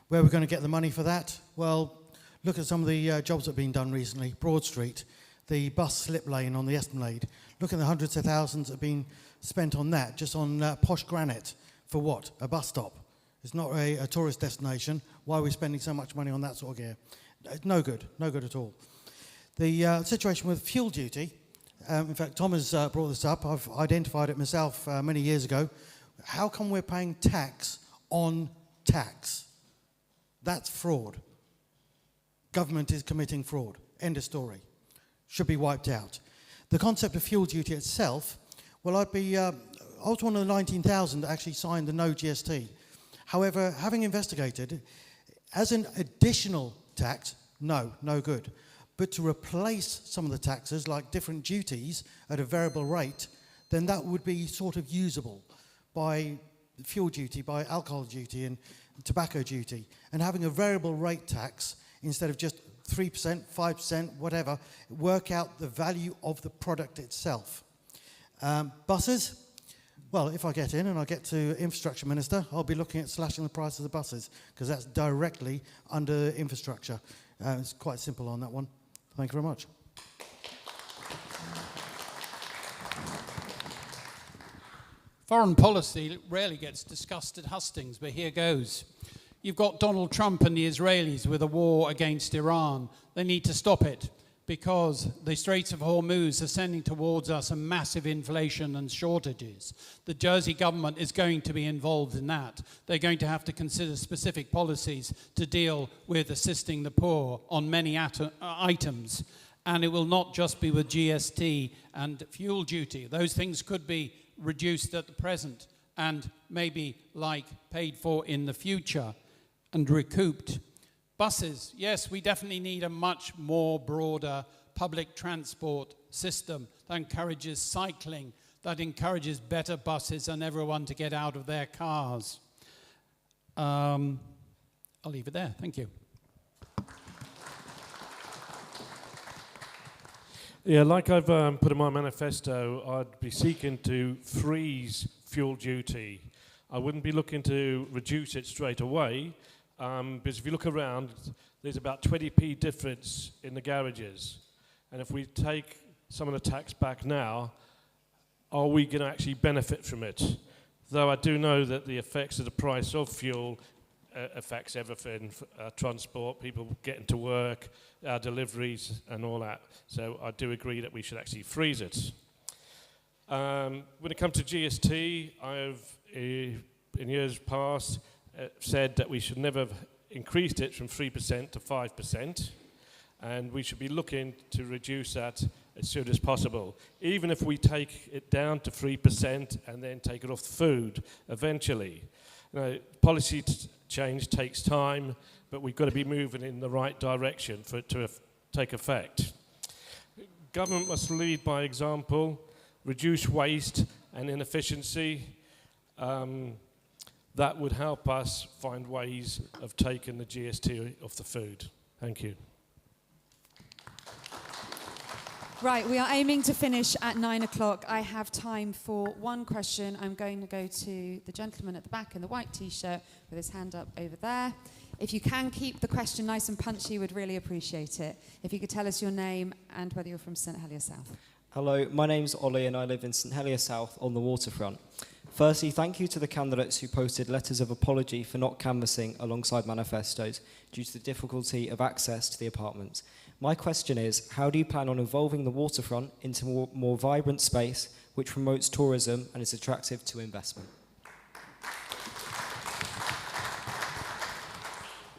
Where are we going to get the money for that? Well, look at some of the jobs that have been done recently. Broad Street, the bus slip lane on the Esplanade. Look at the hundreds of thousands that have been spent on that, just on posh granite. For what? A bus stop. It's not a tourist destination. Why are we spending so much money on that sort of gear? No good at all. The situation with fuel duty, in fact, Tom has brought this up. I've identified it myself many years ago. How come we're paying tax on tax? That's fraud. Government is committing fraud. End of story. Should be wiped out. The concept of fuel duty itself, well, I was one of the 19,000 that actually signed the no GST. However, having investigated, as an additional tax, no good. But to replace some of the taxes, like different duties at a variable rate, then that would be sort of usable by fuel duty, by alcohol duty and tobacco duty. And having a variable rate tax instead of just 3%, 5%, whatever, work out the value of the product itself. Buses, well, if I get in and I get to Infrastructure Minister, I'll be looking at slashing the price of the buses, because that's directly under infrastructure. It's quite simple on that one. Thank you very much. Foreign policy rarely gets discussed at Hustings, but here goes. You've got Donald Trump and the Israelis with a war against Iran. They need to stop it because the Straits of Hormuz are sending towards us a massive inflation and shortages. The Jersey government is going to be involved in that. They're going to have to consider specific policies to deal with assisting the poor on many items. And it will not just be with GST and fuel duty. Those things could be reduced at the present and maybe paid for in the future and recouped. Buses, yes, we definitely need a much more broader public transport system that encourages cycling, that encourages better buses and everyone to get out of their cars. I'll leave it there. Thank you. Yeah, like I've put in my manifesto, I'd be seeking to freeze fuel duty. I wouldn't be looking to reduce it straight away, because if you look around, there's about 20p difference in the garages. And if we take some of the tax back now, are we going to actually benefit from it? Though I do know that the effects of the price of fuel affects everything, transport, people getting to work, deliveries and all that. So I do agree that we should actually freeze it. When it comes to GST, I've, in years past, said that we should never have increased it from 3% to 5%, and we should be looking to reduce that as soon as possible. Even if we take it down to 3% and then take it off food eventually. Policy change takes time, but we've got to be moving in the right direction for it to take effect. Government must lead by example, reduce waste and inefficiency. That would help us find ways of taking the GST off the food. Thank you. Right, we are aiming to finish at 9 o'clock. I have time for one question. I'm going to go to the gentleman at the back in the white T-shirt with his hand up over there. If you can keep the question nice and punchy, we'd really appreciate it. If you could tell us your name and whether you're from St Helier South. Hello, my name's Ollie and I live in St Helier South on the waterfront. Firstly, thank you to the candidates who posted letters of apology for not canvassing alongside manifestos due to the difficulty of access to the apartments. My question is, how do you plan on evolving the waterfront into a more vibrant space which promotes tourism and is attractive to investment?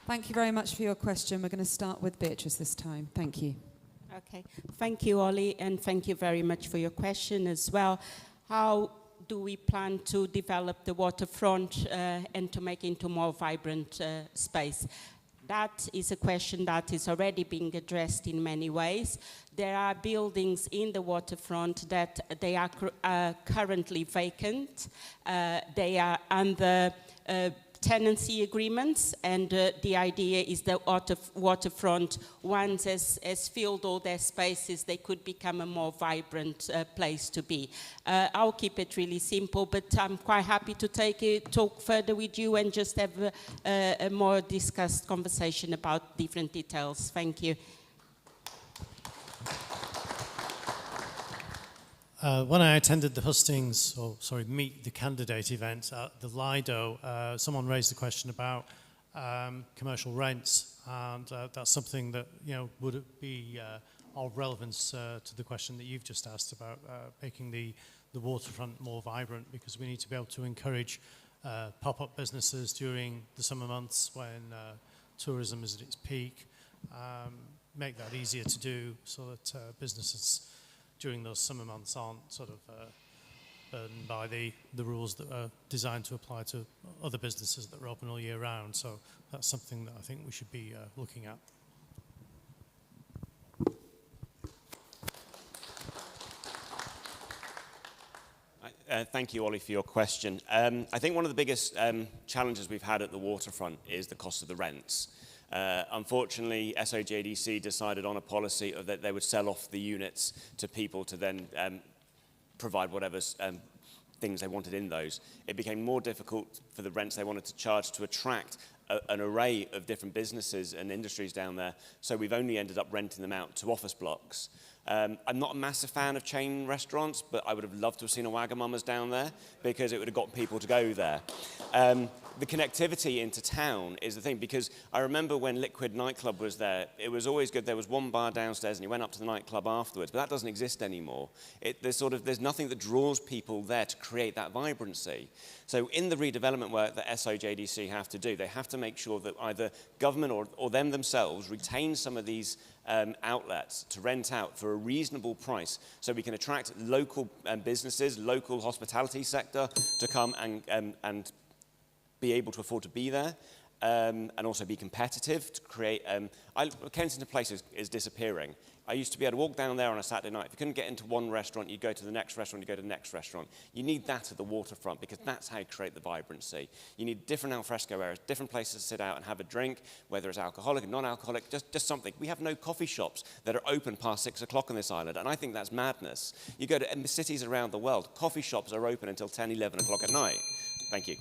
Thank you very much for your question. We're going to start with Beatrice this time. Thank you. Okay. Thank you, Ollie, and thank you very much for your question as well. How do we plan to develop the waterfront and to make it into a more vibrant space? That is a question that is already being addressed in many ways. There are buildings in the waterfront that they are currently vacant. They are under tenancy agreements, and the idea is that waterfront, once has filled all their spaces, they could become a more vibrant place to be. I'll keep it really simple, but I'm quite happy to talk further with you and just have a more discussed conversation about different details. Thank you. When I attended the Hustings, Meet the Candidate event at the Lido, someone raised the question about commercial rents, and that's something that would be of relevance to the question that you've just asked about making the waterfront more vibrant, because we need to be able to encourage pop-up businesses during the summer months when tourism is at its peak, make that easier to do so that businesses during those summer months aren't sort of burdened by the rules that are designed to apply to other businesses that are open all year round. So that's something that I think we should be looking at. Thank you, Ollie, for your question. I think one of the biggest challenges we've had at the waterfront is the cost of the rents. Unfortunately, SOJDC decided on a policy that they would sell off the units to people to then provide whatever things they wanted in those. It became more difficult for the rents they wanted to charge to attract an array of different businesses and industries down there, so we've only ended up renting them out to office blocks. I'm not a massive fan of chain restaurants, but I would have loved to have seen a Wagamama's down there because it would have got people to go there. The connectivity into town is the thing, because I remember when Liquid nightclub was there, it was always good. There was one bar downstairs and you went up to the nightclub afterwards, but that doesn't exist anymore. There's nothing that draws people there to create that vibrancy. So in the redevelopment work that SOJDC have to do, they have to make sure that either government or them themselves retain some of these outlets to rent out for a reasonable price, so we can attract local businesses, local hospitality sector to come and be able to afford to be there, and also be competitive to create. Kensington Place is disappearing. I used to be able to walk down there on a Saturday night. If you couldn't get into one restaurant, you'd go to the next restaurant, you go to the next restaurant. You need that at the waterfront, because that's how you create the vibrancy. You need different al fresco areas, different places to sit out and have a drink, whether it's alcoholic and non-alcoholic, just something. We have no coffee shops that are open past 6 o'clock on this island, and I think that's madness. You go to cities around the world, coffee shops are open until 10, 11 o'clock at night. Thank you.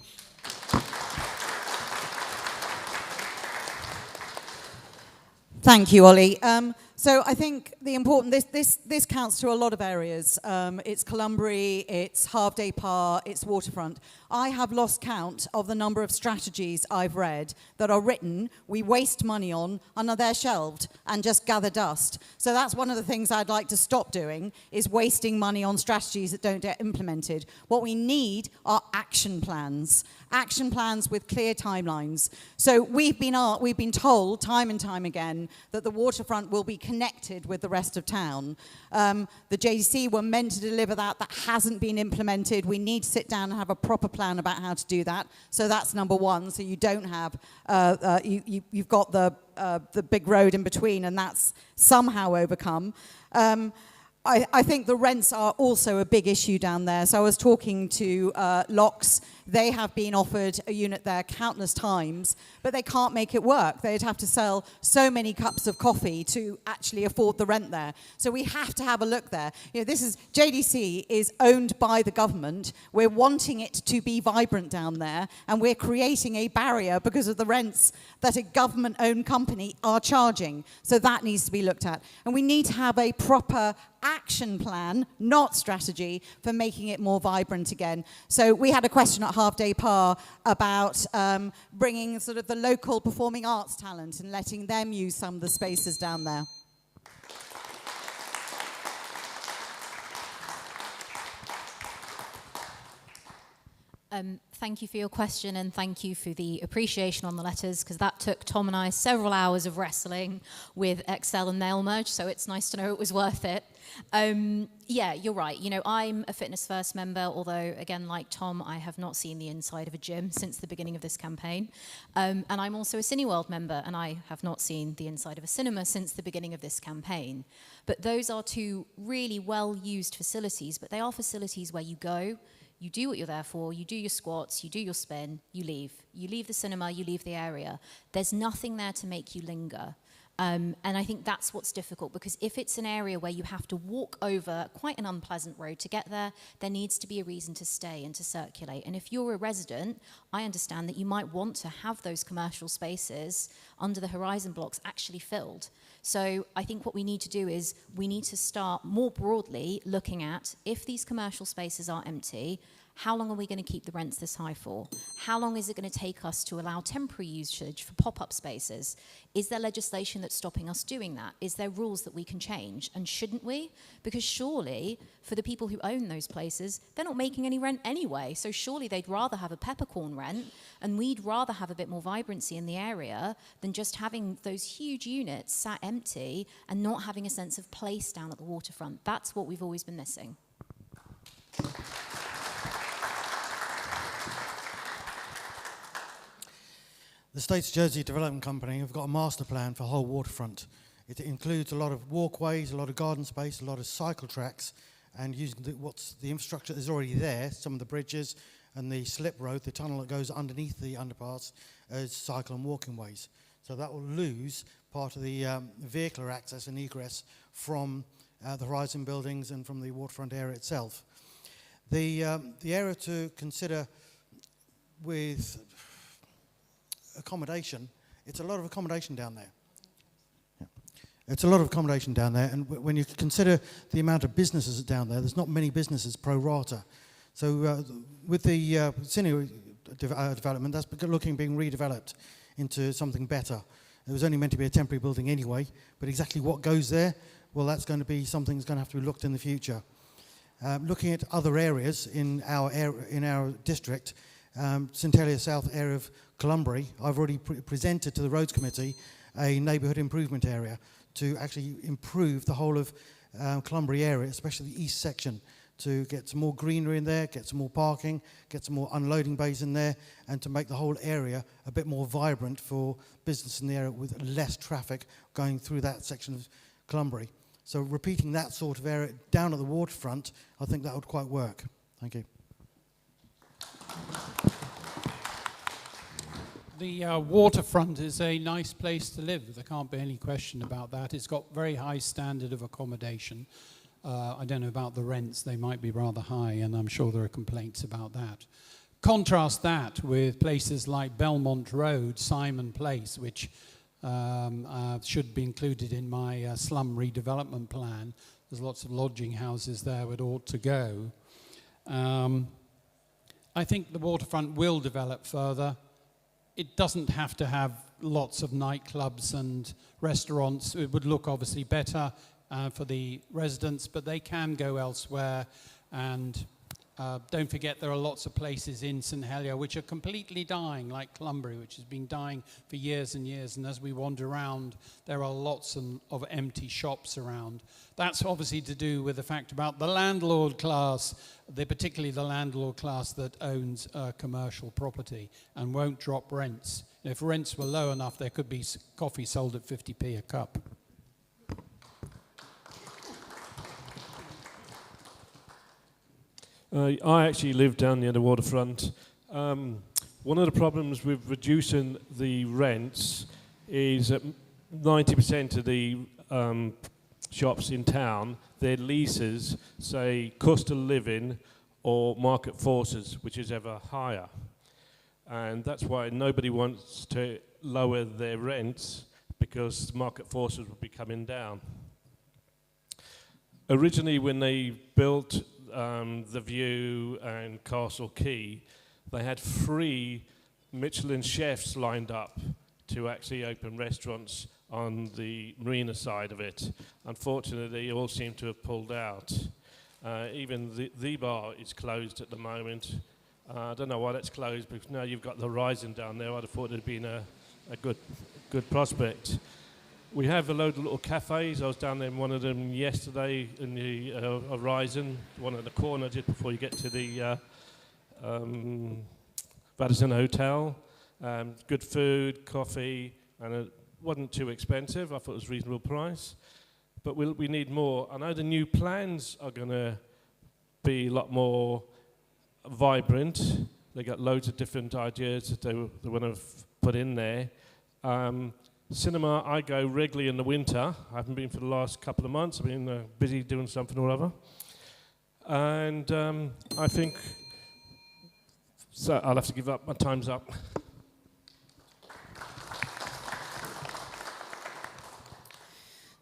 Thank you, Ollie. So I think the important, this counts to a lot of areas. It's Columbury, it's Half-Day Par, it's Waterfront. I have lost count of the number of strategies I've read that are written, we waste money on, and they're shelved and just gather dust. So that's one of the things I'd like to stop doing, is wasting money on strategies that don't get implemented. What we need are action plans with clear timelines. So we've been told time and time again that the waterfront will be connected with the rest of town. The JDC were meant to deliver that. That hasn't been implemented. We need to sit down and have a proper plan about how to do that. So that's number one. So you don't have, you've got the big road in between, and that's somehow overcome. I think the rents are also a big issue down there. So I was talking to Locks. They have been offered a unit there countless times, but they can't make it work. They'd have to sell so many cups of coffee to actually afford the rent there. So we have to have a look there. You know, JDC is owned by the government. We're wanting it to be vibrant down there, and we're creating a barrier because of the rents that a government-owned company are charging. So that needs to be looked at. And we need to have a proper action plan, not strategy, for making it more vibrant again. So we had a question at Half-Day Par about bringing sort of the local performing arts talent and letting them use some of the spaces down there. Thank you for your question, and thank you for the appreciation on the letters, because that took Tom and I several hours of wrestling with Excel and nail merge, so it's nice to know it was worth it. Yeah, you're right. You know, I'm a Fitness First member, although, again, like Tom, I have not seen the inside of a gym since the beginning of this campaign. And I'm also a Cineworld member, and I have not seen the inside of a cinema since the beginning of this campaign. But those are two really well-used facilities, but they are facilities where you go, you do what you're there for, you do your squats, you do your spin, you leave. You leave the cinema, you leave the area. There's nothing there to make you linger. And I think that's what's difficult, because if it's an area where you have to walk over quite an unpleasant road to get there, there needs to be a reason to stay and to circulate. And if you're a resident, I understand that you might want to have those commercial spaces under the horizon blocks actually filled. So I think what we need to do is we need to start more broadly looking at, if these commercial spaces are empty, how long are we going to keep the rents this high for? How long is it going to take us to allow temporary usage for pop-up spaces? Is there legislation that's stopping us doing that? Is there rules that we can change? And shouldn't we? Because surely, for the people who own those places, they're not making any rent anyway. So surely they'd rather have a peppercorn rent, and we'd rather have a bit more vibrancy in the area than just having those huge units sat empty and not having a sense of place down at the waterfront. That's what we've always been missing. The States Jersey Development Company have got a master plan for the whole waterfront. It includes a lot of walkways, a lot of garden space, a lot of cycle tracks, and using the infrastructure that is already there, some of the bridges and the slip road, the tunnel that goes underneath the underpass, as cycle and walking ways. So that will lose part of the vehicular access and egress from the Horizon buildings and from the waterfront area itself. The area to consider with accommodation, it's a lot of accommodation down there. Yeah. It's a lot of accommodation down there, and when you consider the amount of businesses down there, there's not many businesses pro rata. So with the senior development, that's being redeveloped into something better. It was only meant to be a temporary building anyway, but exactly what goes there, well, that's going to be something that's going to have to be looked in the future. Looking at other areas in our district, St Helier South area of Columbury, I've already presented to the Roads Committee a neighbourhood improvement area to actually improve the whole of Columbury area, especially the east section, to get some more greenery in there, get some more parking, get some more unloading bays in there, and to make the whole area a bit more vibrant for business in the area with less traffic going through that section of Columbury. So repeating that sort of area down at the waterfront, I think that would quite work. Thank you. The waterfront is a nice place to live. There can't be any question about that. It's got very high standard of accommodation. I don't know about the rents. They might be rather high, and I'm sure there are complaints about that. Contrast that with places like Belmont Road, Simon Place, which should be included in my slum redevelopment plan. There's lots of lodging houses there that ought to go. I think the waterfront will develop further. It doesn't have to have lots of nightclubs and restaurants. It would look obviously better for the residents, but they can go elsewhere. And don't forget there are lots of places in St Helier which are completely dying, like Clumbury, which has been dying for years and years. And as we wander around, there are lots of empty shops around. That's obviously to do with the fact about the landlord class, particularly the landlord class that owns commercial property and won't drop rents. If rents were low enough, there could be coffee sold at 50p a cup. I actually live down near the waterfront. One of the problems with reducing the rents is that 90% of the shops in town, their leases say cost of living or market forces, which is ever higher. And that's why nobody wants to lower their rents, because market forces will be coming down. Originally, when they built The View and Castle Quay, they had 3 Michelin chefs lined up to actually open restaurants on the marina side of it. Unfortunately, they all seem to have pulled out. Even the bar is closed at the moment. I don't know why that's closed, because now you've got the Horizon down there. I'd have thought it had been a good prospect. We have a load of little cafes. I was down there in one of them yesterday in the Horizon, one at the corner just before you get to the Radisson Hotel. Good food, coffee, and it wasn't too expensive. I thought it was a reasonable price. But we need more. I know the new plans are going to be a lot more vibrant. They got loads of different ideas that they want to put in there. Cinema, I go regularly in the winter. I haven't been for the last couple of months. I've been busy doing something or other. And I think, so I'll have to give up. My time's up.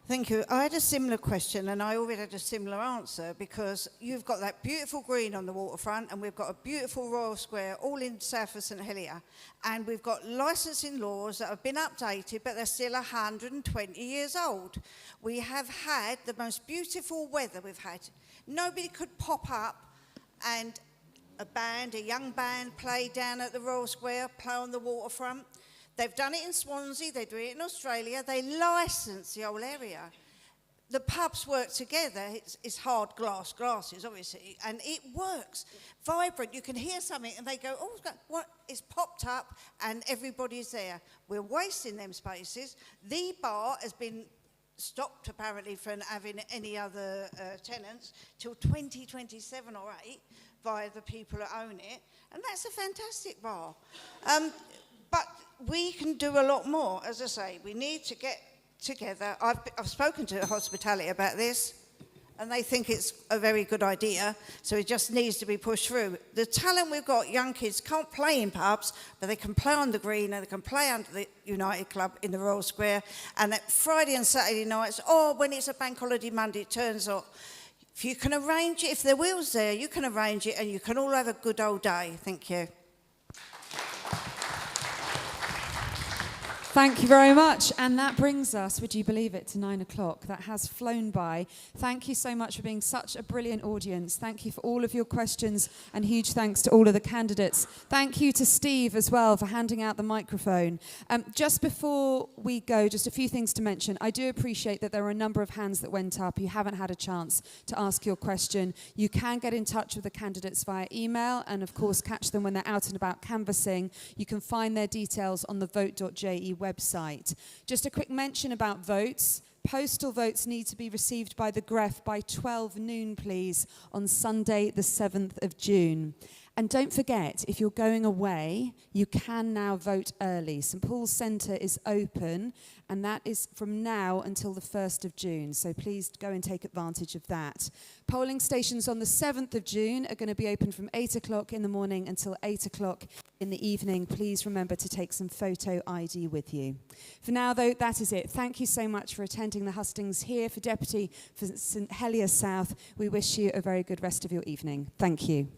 Thank you. I had a similar question, and I already had a similar answer, because you've got that beautiful green on the waterfront, and we've got a beautiful Royal Square all in south of St Helier, and we've got licensing laws that have been updated, but they're still 120 years old. We have had the most beautiful weather we've had. Nobody could pop up and a young band, play down at the Royal Square, play on the waterfront. They've done it in Swansea, they do it in Australia, they license the whole area. the pubs work together. It's hard glasses, obviously, and it works. Vibrant, you can hear something and they go, oh, what? It's popped up and everybody's there. We're wasting them spaces. The bar has been stopped, apparently, from having any other tenants till 2027 or 8 by the people that own it, and that's a fantastic bar. But we can do a lot more. As I say, we need to get together. I've spoken to hospitality about this, and they think it's a very good idea, so it just needs to be pushed through. The talent we've got, young kids can't play in pubs, but they can play on the green and they can play under the United Club in the Royal Square, and at Friday and Saturday nights, or when it's a bank holiday Monday, it turns up. If you can arrange it, if the wheel's there, you can arrange it and you can all have a good old day. Thank you. Thank you very much. And that brings us, would you believe it, to 9 o'clock. That has flown by. Thank you so much for being such a brilliant audience. Thank you for all of your questions, and huge thanks to all of the candidates. Thank you to Steve as well for handing out the microphone. Just before we go, just a few things to mention. I do appreciate that there are a number of hands that went up. You haven't had a chance to ask your question. You can get in touch with the candidates via email and, of course, catch them when they're out and about canvassing. You can find their details on the vote.je website. Just a quick mention about votes. Postal votes need to be received by the Gref by 12 noon, please, on Sunday, the 7th of June. And don't forget, if you're going away, you can now vote early. St Paul's Centre is open, and that is from now until the 1st of June. So please go and take advantage of that. Polling stations on the 7th of June are going to be open from 8 o'clock in the morning until 8 o'clock in the evening. Please remember to take some photo ID with you. For now, though, that is it. Thank you so much for attending the Hustings here for Deputy for St Helier South. We wish you a very good rest of your evening. Thank you.